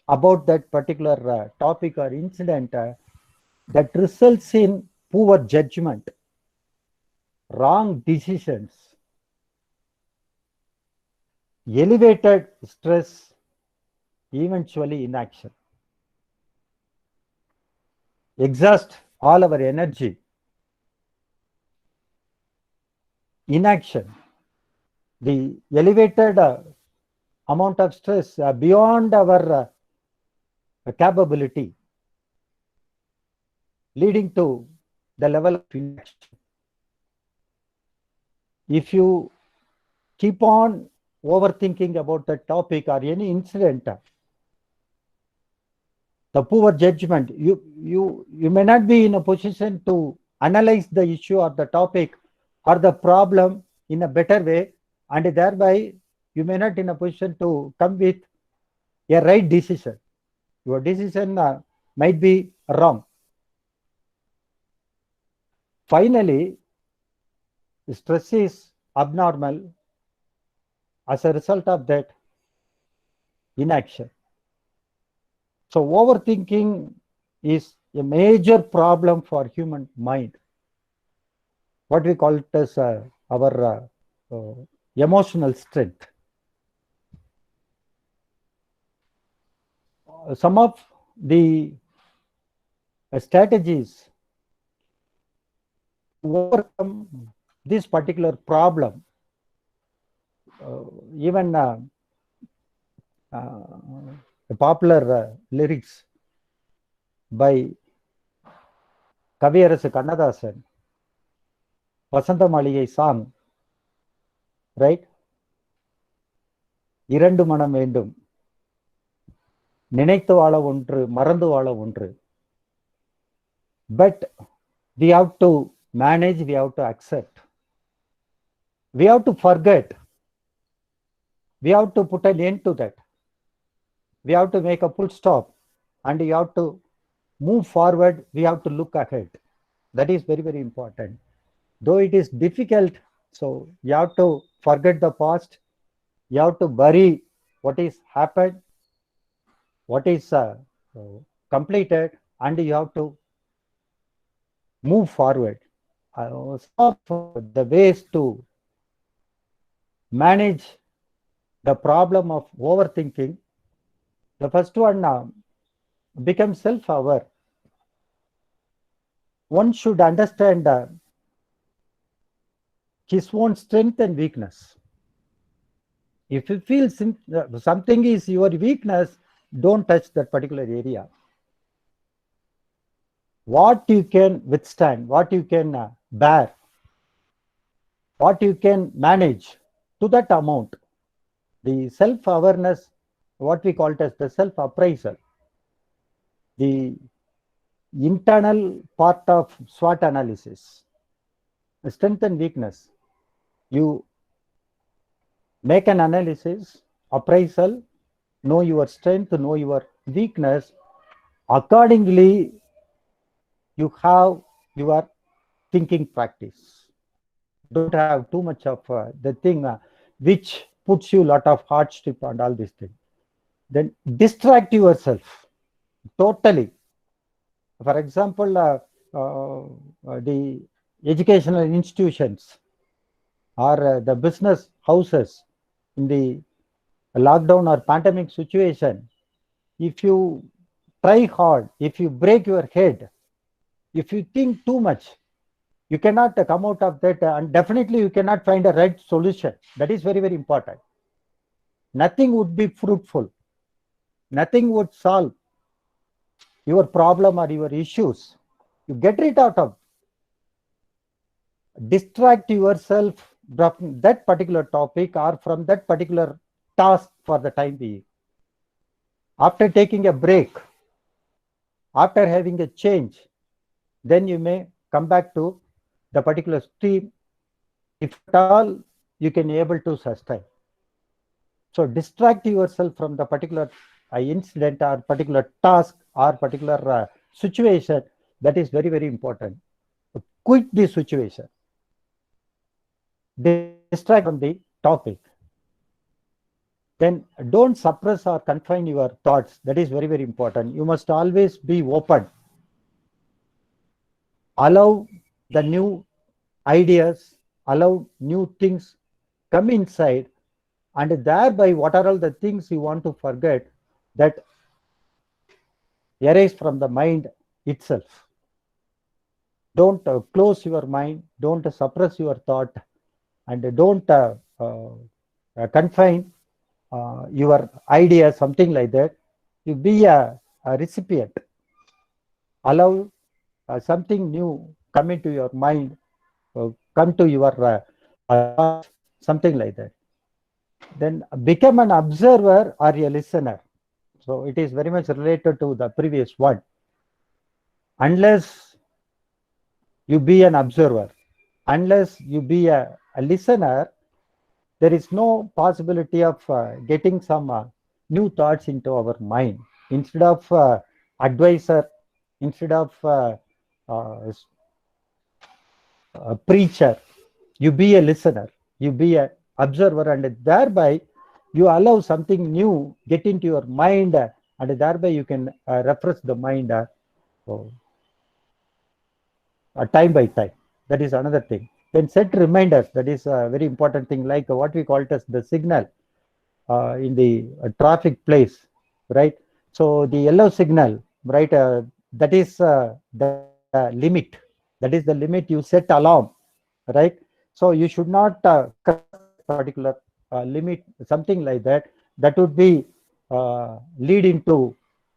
about that particular topic or incident that results in poor judgment, wrong decisions, elevated stress, eventually inaction. Exhaust all our energy. Inaction, the elevated amount of stress beyond our capability, leading to the level of inaction. If you keep on overthinking about the topic or any incident, the poor judgment, you may not be in a position to analyze the issue or the topic or the problem in a better way, and thereby you may not in a position to come with a right decision. Your decision might be wrong. Finally, stress is abnormal. As a result of that, inaction. So overthinking is a major problem for human mind. What we call it as our emotional strength. Some of the strategies to overcome this particular problem, even popular lyrics by Kaviyarasu Kannadasan, Vasantha Maligai song, right? இரண்டு மனம் வேண்டும், நினைத்து வாழ ஒன்று, மறந்து வாழ ஒன்று. But we have to manage, we have to accept, we have to forget, we have to put an end to that. We have to make a full stop, and you have to move forward. We have to look ahead. That is very, very important. Though it is difficult, so you have to forget the past You have to bury what is happened, what is completed, and you have to move forward. Some of the ways to manage the problem of overthinking, the first one, become self-aware. One should understand his own strength and weakness. If you feel something is your weakness, don't touch that particular area. What you can withstand, what you can bear, what you can manage, to that amount. The self-awareness, what we call it as the self-appraisal, the internal part of SWOT analysis, the strength and weakness. You make an analysis, appraisal, know your strength, know your weakness. Accordingly, you have your thinking practice. Don't have too much of the thing which puts you a lot of hardship and all these things. Then distract yourself totally. For example, the educational institutions or the business houses in the lockdown or pandemic situation, if you try hard, if you break your head, if you think too much, you cannot come out of that, and definitely you cannot find a right solution. That is very, very important. Nothing would be fruitful. Nothing would solve your problem or your issues. You get rid out of. Distract yourself from that particular topic or from that particular task for the time being. After taking a break, after having a change, then you may come back to the particular stream, if at all you can able to sustain. So distract yourself from the particular incident or particular task or particular situation. That is very, very important. Quit the situation. Distract from the topic. Then don't suppress or confine your thoughts. That is very, very important. You must always be open. Allow the new ideas, allow new things come inside, and thereby what are all the things you want to forget that arise from the mind itself. Don't close your mind, don't suppress your thought, and don't confine your idea, something like that. You be a recipient. Allow something new come into your mind, come to your something like that. Then become an observer or a listener. So it is very much related to the previous one. Unless you be an observer, unless you be a listener, there is no possibility of getting some new thoughts into our mind. Instead of advisor, instead of a preacher, you be a listener, you be a observer, and thereby you allow something new get into your mind, and thereby you can refresh the mind time by time. That is another thing. Then set reminders. That is a very important thing, like what we call it as the signal in the traffic place, right? So the yellow signal, right? That is the limit. That is the limit you set alarm, right? So you should not cross particular limit, something like that. That would be lead into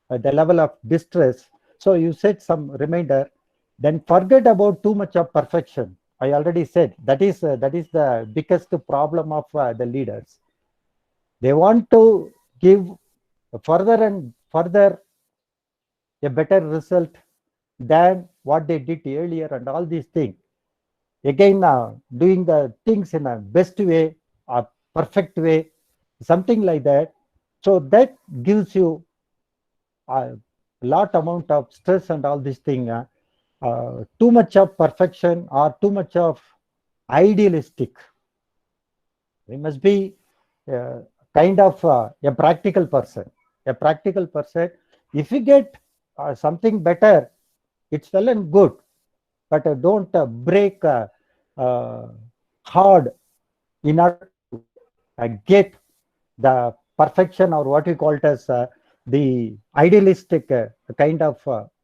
the level of distress. So you set some reminder. Then forget about too much of perfection. I already said that is the biggest problem of the leaders. They want to give further and further a better result than what they did earlier, and all these things. Again, doing the things in a best way, a perfect way, something like that. So that gives you a lot amount of stress and all these things. Too much of perfection or too much of idealistic. We must be kind of a practical person. A practical person, if you get something better, it's well and good, but don't break hard in order to get the perfection, or what we call it as the idealistic kind of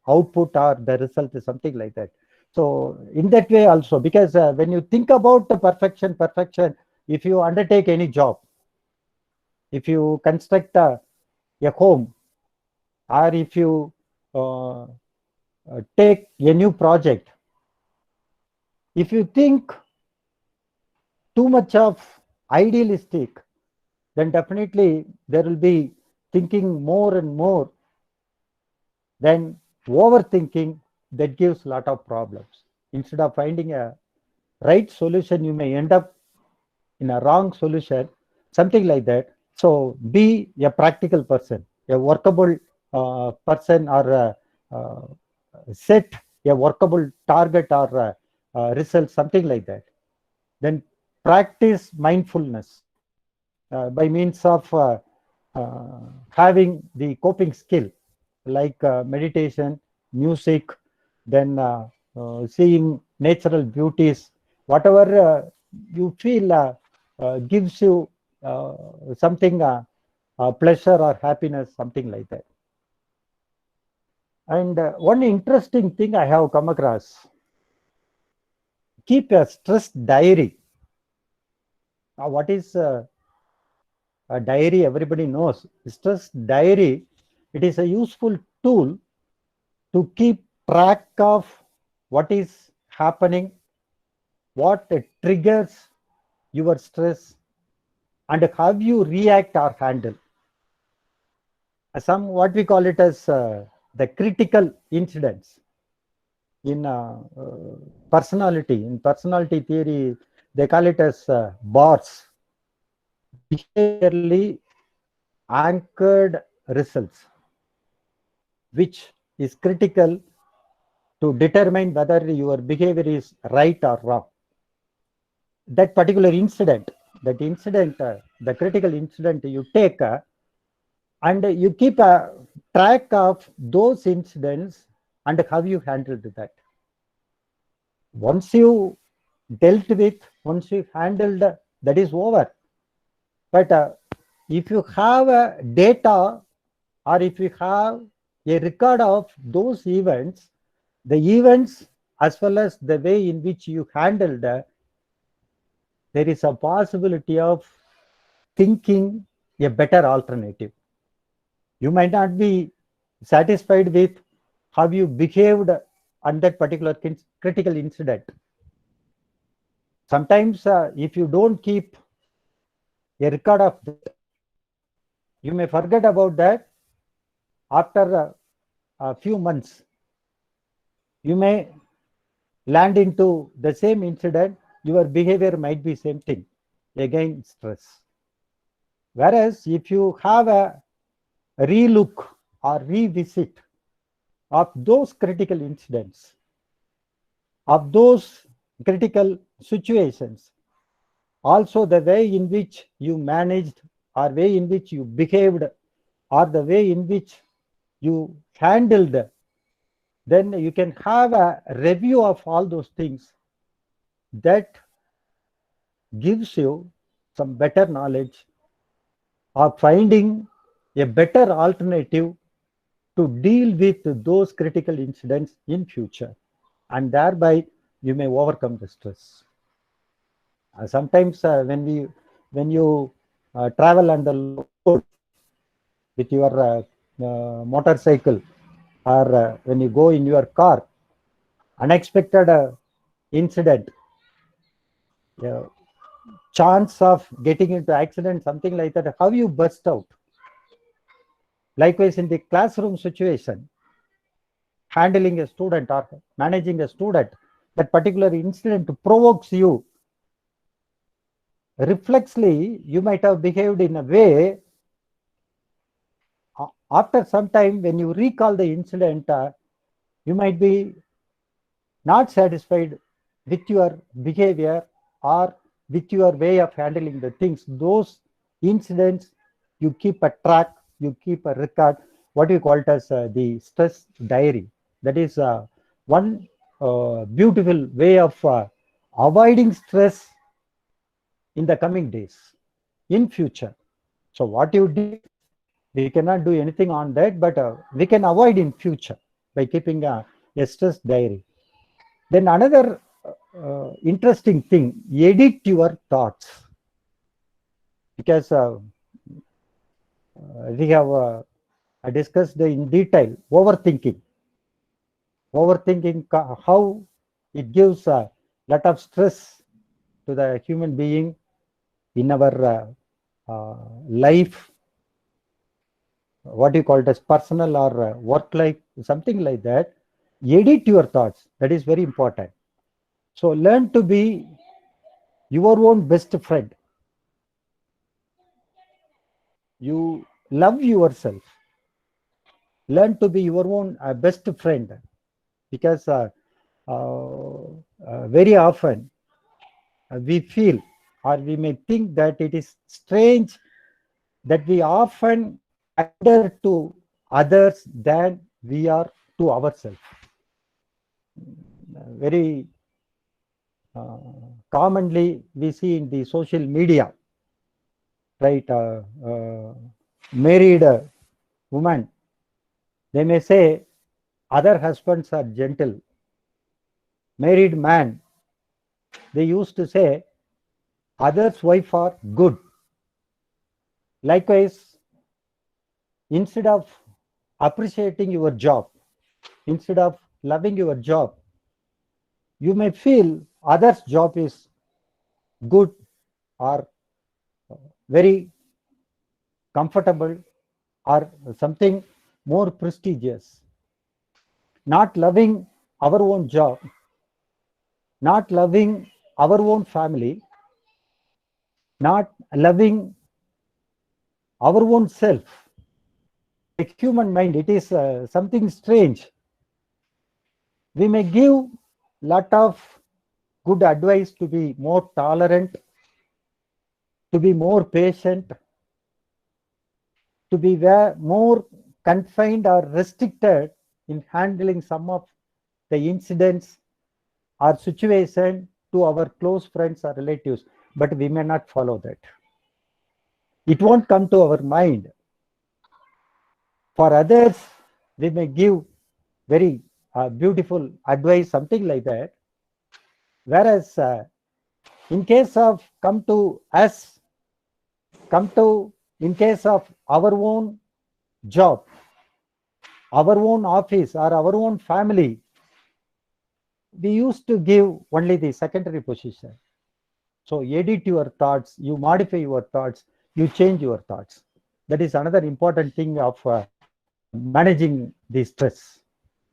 output or the result is something like that. So in that way also, because when you think about the perfection, if you undertake any job, if you construct a home, or if you take a new project, if you think too much of idealistic, then definitely there will be thinking more and more, then overthinking, that gives a lot of problems. Instead of finding a right solution, you may end up in a wrong solution, something like that. So be a practical person, a workable person, or set a workable target or result, something like that. Then practice mindfulness by means of having the coping skill, like meditation, music, then seeing natural beauties, whatever you feel gives you something pleasure or happiness, something like that. And one interesting thing I have come across, keep a stress diary. Now, what is a diary? Everybody knows. Stress diary, it is a useful tool to keep track of what is happening, what triggers your stress, and how you react or handle. Some, what we call it as the critical incidents. In personality theory, they call it as BARS, behaviorally anchored results, which is critical to determine whether your behavior is right or wrong. That particular incident, the critical incident, you take and you keep a track of those incidents and how you handled that. Once you dealt with, once you handled, that is over. But if you have a data, or if you have a record of those events, the events as well as the way in which you handled, there is a possibility of thinking a better alternative. You might not be satisfied with how you behaved on that particular critical incident. Sometimes if you don't keep a record of that, you may forget about that. After a few months, you may land into the same incident, your behavior might be same thing, again stress. Whereas if you have a relook or revisit of those critical incidents, of those critical situations, also the way in which you managed, or way in which you behaved, or the way in which you handled, then you can have a review of all those things. That gives you some better knowledge of finding a better alternative to deal with those critical incidents in future, and thereby you may overcome the stress. Sometimes when you travel on the road with your motorcycle, or when you go in your car, unexpected incident, chance of getting into accident, something like that, how you burst out. Likewise, in the classroom situation, handling a student or managing a student, that particular incident provokes you. Reflexly, you might have behaved in a way. After some time, when you recall the incident, you might be not satisfied with your behavior or with your way of handling the things. Those incidents, you keep a track, you keep a record, what you call it as the stress diary. That is one beautiful way of avoiding stress in the coming days, in future. So what you did, we cannot do anything on that, but we can avoid in future by keeping a stress diary. Then another interesting thing, edit your thoughts, because we have discussed in detail overthinking. Overthinking, how it gives a lot of stress to the human being in our life, what you call it as personal or work life, something like that. Edit your thoughts. That is very important. So learn to be your own best friend. You love yourself. Learn to be your own best friend, because very often we feel, or we may think, that it is strange that we often kinder to others than we are to ourselves. Very commonly we see in the social media, right? Married woman, they may say other husbands are gentle. Married man, they used to say others' wife are good. Likewise, instead of appreciating your job, instead of loving your job, you may feel others' job is good or very comfortable or something more prestigious. Not loving our own job, not loving our own family, not loving our own self. A human mind, it is something strange. We may give lot of good advice to be more tolerant, to be more patient, to be more confined or restricted in handling some of the incidents or situation to our close friends or relatives, but we may not follow that. It won't come to our mind. For others, we may give very beautiful advice, something like that. Whereas in case of in case of our own job, our own office, or our own family, we used to give only the secondary position. So edit your thoughts, you modify your thoughts, you change your thoughts. That is another important thing of managing the stress.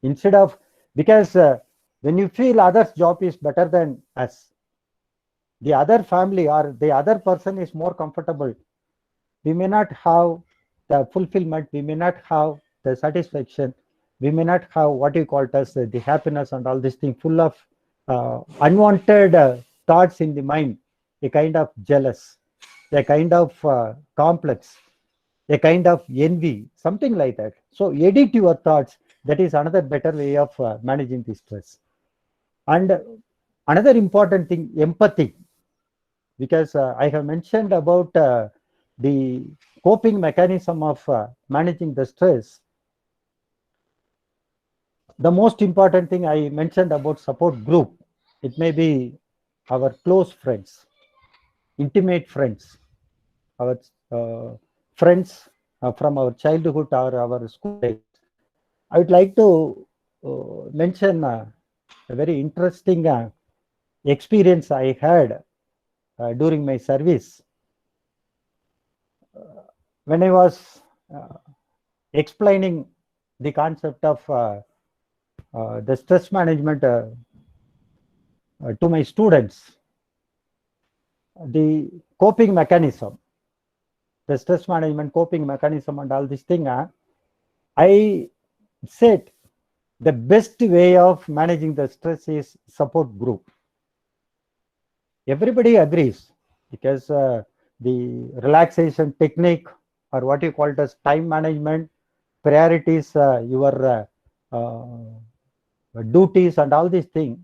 Instead of, because when you feel others' job is better than us, the other family or the other person is more comfortable, we may not have the fulfillment, we may not have the satisfaction, we may not have what you call it as the happiness and all these things, full of unwanted thoughts in the mind, a kind of jealous, a kind of complex, a kind of envy, something like that. So edit your thoughts. That is another better way of managing the stress. And another important thing, empathy, because I have mentioned about the coping mechanism of managing the stress. The most important thing I mentioned about support group, it may be our close friends, intimate friends, our friends from our childhood or our school days. I would like to mention a very interesting experience I had during my service. When I was explaining the concept of the stress management to my students, the coping mechanism, the stress management coping mechanism and all this thing, I said the best way of managing the stress is support group. Everybody agrees, because the relaxation technique, or what you call it as time management, priorities, your duties and all these things,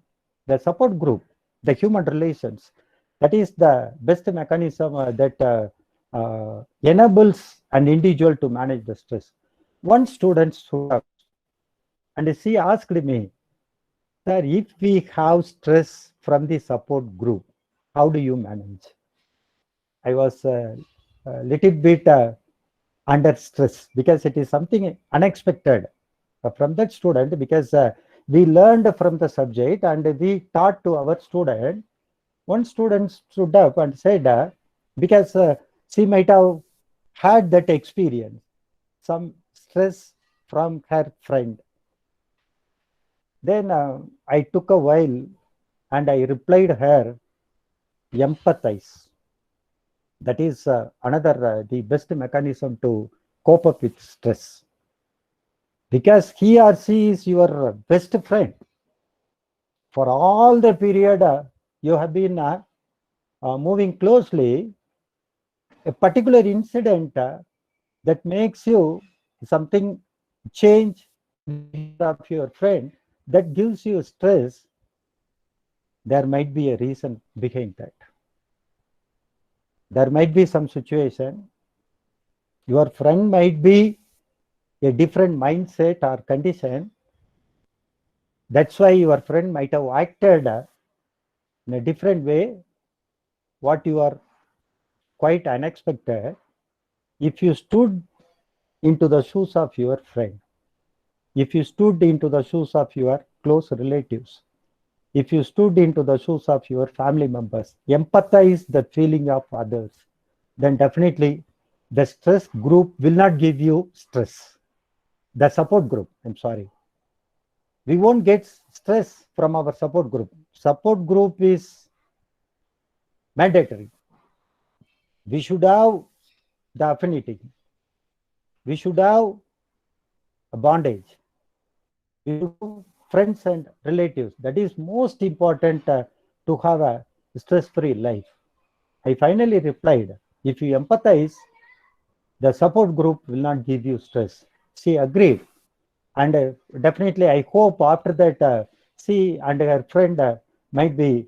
the support group, the human relations, that is the best mechanism that enables an individual to manage the stress. One student stood up and she asked me, sir, if we have stress from the support group, how do you manage? I was a little bit under stress because it is something unexpected from that student, because we learned from the subject and we taught to our student. One student stood up and said, because she might have had that experience, some stress from her friend. Then I took a while and I replied her, empathize. That is another the best mechanism to cope up with stress, because he or she is your best friend for all the period you have been moving closely. A particular incident that makes you something change of your friend, that gives you stress, there might be a reason behind that. There might be some situation, your friend might be a different mindset or condition. That's why your friend might have acted in a different way, what you are quite unexpected. If you stood into the shoes of your friend, if you stood into the shoes of your close relatives, if you stood into the shoes of your family members, empathize the feeling of others, then definitely the stress group will not give you stress. The support group, I'm sorry. We won't get stress from our support group. Support group is mandatory. We should have the affinity. We should have a bondage. We should have friends and relatives. That is most important to have a stress-free life. I finally replied, if you empathize, the support group will not give you stress. She agreed. And definitely, I hope after that, she and her friend might be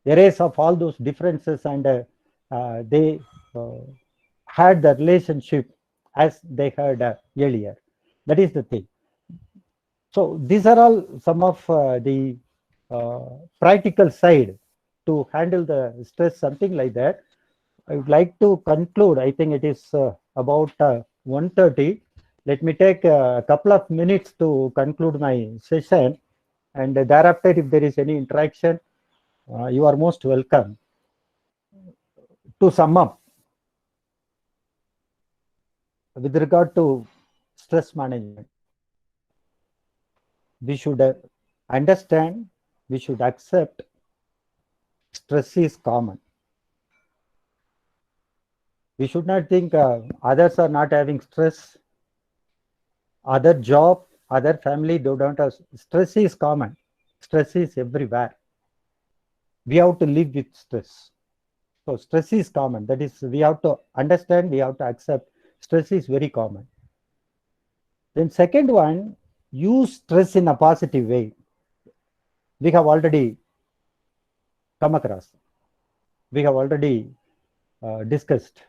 erase of all those differences, and they had the relationship as they had earlier. That is the thing. So these are all some of the practical side to handle the stress, something like that. I would like to conclude. I think it is about 1:30. Let me take a couple of minutes to conclude my session, and thereafter, if there is any interaction, you are most welcome. To sum up, with regard to stress management, we should understand, we should accept stress is common. We should not think others are not having stress, other job, other family, they don't have. Stress is common. Stress is everywhere. We have to live with stress. So stress is common. That is, we have to understand, we have to accept stress is very common. Then second one, use stress in a positive way. We have already come across. We have already discussed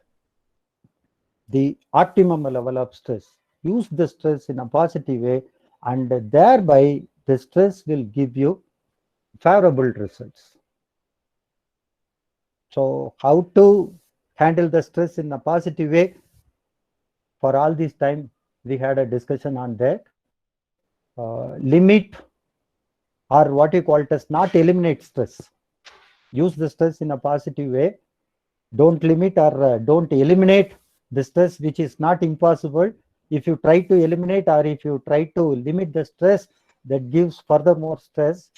the optimum level of stress. Use the stress in a positive way, and thereby the stress will give you favorable results. So how to handle the stress in a positive way? For all this time, we had a discussion on that. Limit, or what you call it as not eliminate stress. Use the stress in a positive way. Don't limit or don't eliminate the stress, which is not impossible. If you try to eliminate or if you try to limit the stress, that gives further more stress.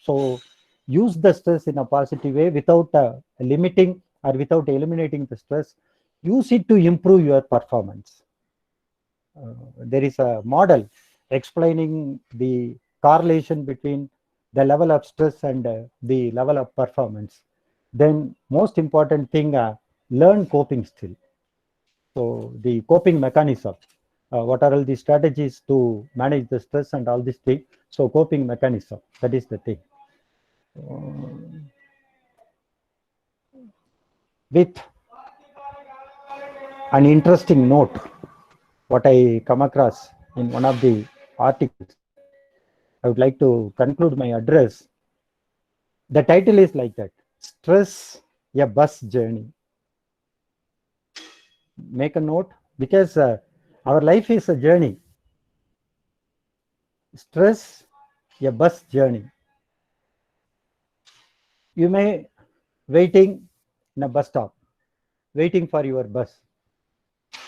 So use the stress in a positive way without limiting or without eliminating the stress. Use it to improve your performance. There is a model explaining the correlation between the level of stress and the level of performance. Then most important thing, learn coping skill. So the coping mechanism, what are all the strategies to manage the stress and all these things. So coping mechanism, that is the thing. With an interesting note, what I come across in one of the articles, I would like to conclude my address. The title is like that: Stress, a Bus Journey. Make a note, because our life is a journey. Stress, a bus journey. You may waiting in a bus stop, waiting for your bus.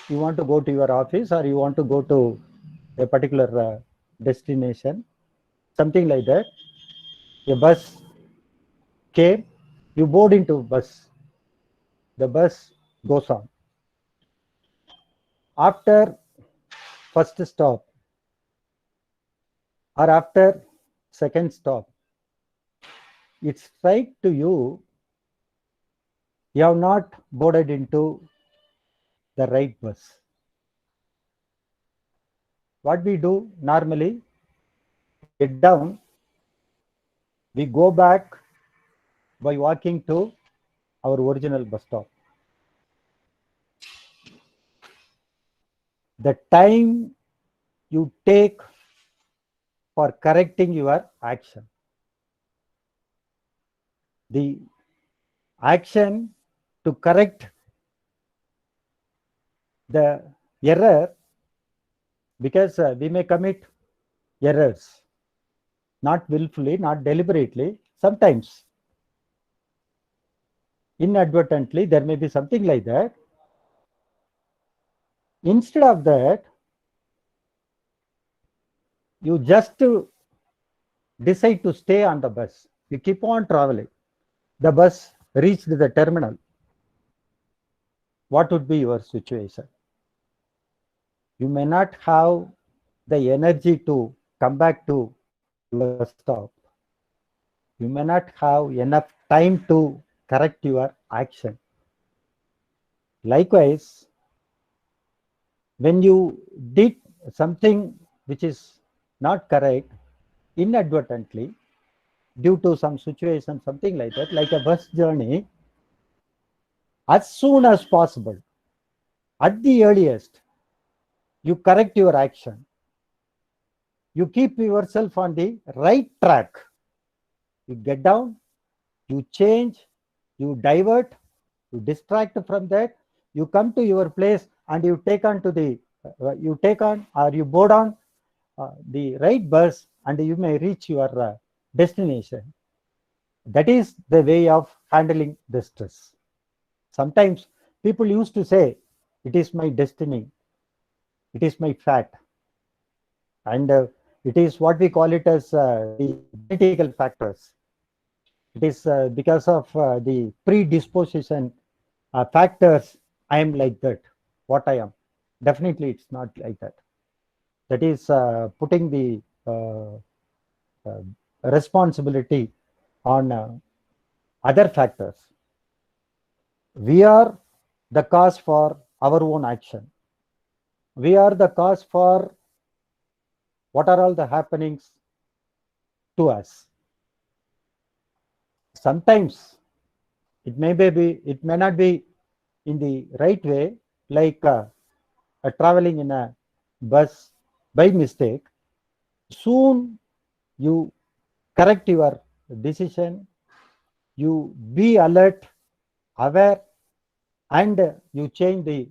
You want to go to your office, or you want to go to a particular destination, something like that. A bus came, you board into bus. The bus goes on. After first stop, or after second stop, it's straight to you. You have not boarded into the right bus. What we do normally, get down, we go back by walking to our original bus stop. The time you take for correcting your action, the action to correct the error, because we may commit errors, not willfully, not deliberately. Sometimes inadvertently there may be something like that. Instead of that, you just decide to stay on the bus. You keep on traveling. The bus reached the terminal. What would be your situation? You may not have the energy to come back to your stop. You may not have enough time to correct your action. Likewise, when you did something which is not correct inadvertently, due to some situation, something like that, like a bus journey, as soon as possible, at the earliest, you correct your action. You keep yourself on the right track. You get down, you change, you divert, you distract from that, you come to your place, and you take on to the, you take on or you board on the right bus, and you may reach your destination. That is the way of handling the stress. Sometimes people used to say, it is my destiny, it is my fate, and it is what we call it as the genetical factors. It is because of the predisposition factors, I am like that, what I am. Definitely it's not like that. That is putting the responsibility on other factors. We are the cause for our own action. We are the cause for what are all the happenings to us. Sometimes it may not be in the right way, like traveling in a bus by mistake. Soon you correct your decision, you be alert, aware, and you change the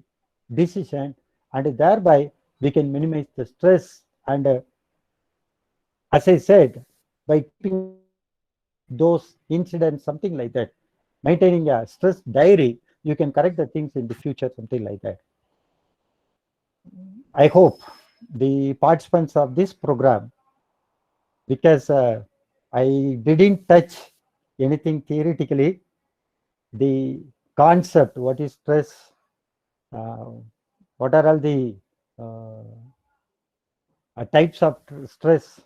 decision, and thereby we can minimize the stress. And as I said, by keeping those incidents, something like that, maintaining a stress diary, you can correct the things in the future, something like that. I hope the participants of this program, because I didn't touch anything theoretically, the concept, what is stress, what are all the types of stress,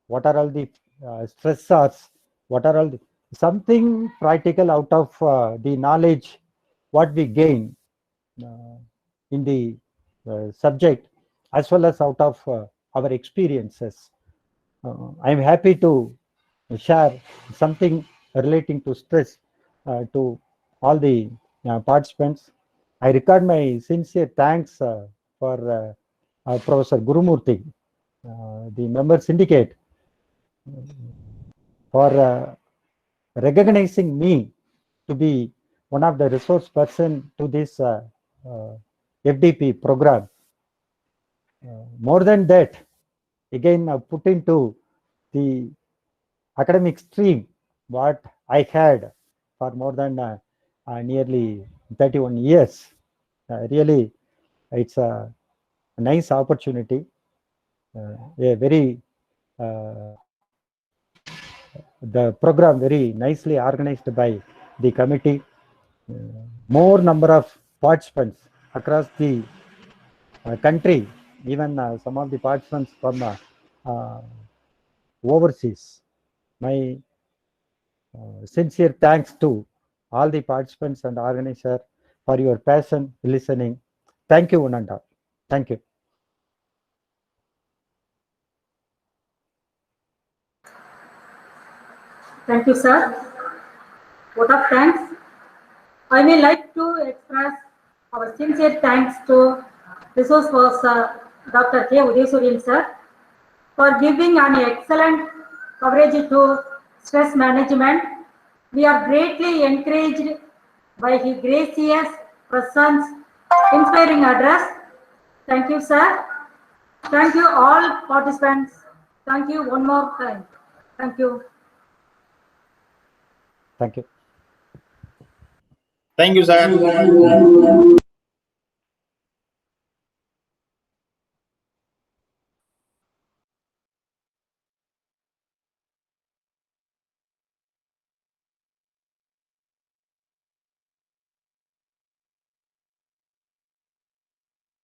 what are all the stressors, what are all the something practical out of the knowledge what we gain in the subject, as well as out of our experiences. I'm happy to share something relating to stress to all the participants. I record my sincere thanks for Professor Gurumurthy, the member syndicate, for recognizing me to be one of the resource person to this FDP program. More than that, again, put into the academic stream what I had for more than nearly 31 years. Really, it's a nice opportunity, a very the program very nicely organized by the committee. More number of participants across the country, even some of the participants from overseas. My sincere thanks to all the participants and organizers for your passion listening. Thank you, one and all. Thank you. Thank you, sir. Vote of thanks. I may like to express our sincere thanks to resource person Dr. K. Udesurian sir for giving an excellent coverage to stress management. We are greatly encouraged by his gracious presence, inspiring address. Thank you, sir. Thank you all participants. Thank you one more time. Thank you. Thank you. Thank you, sir.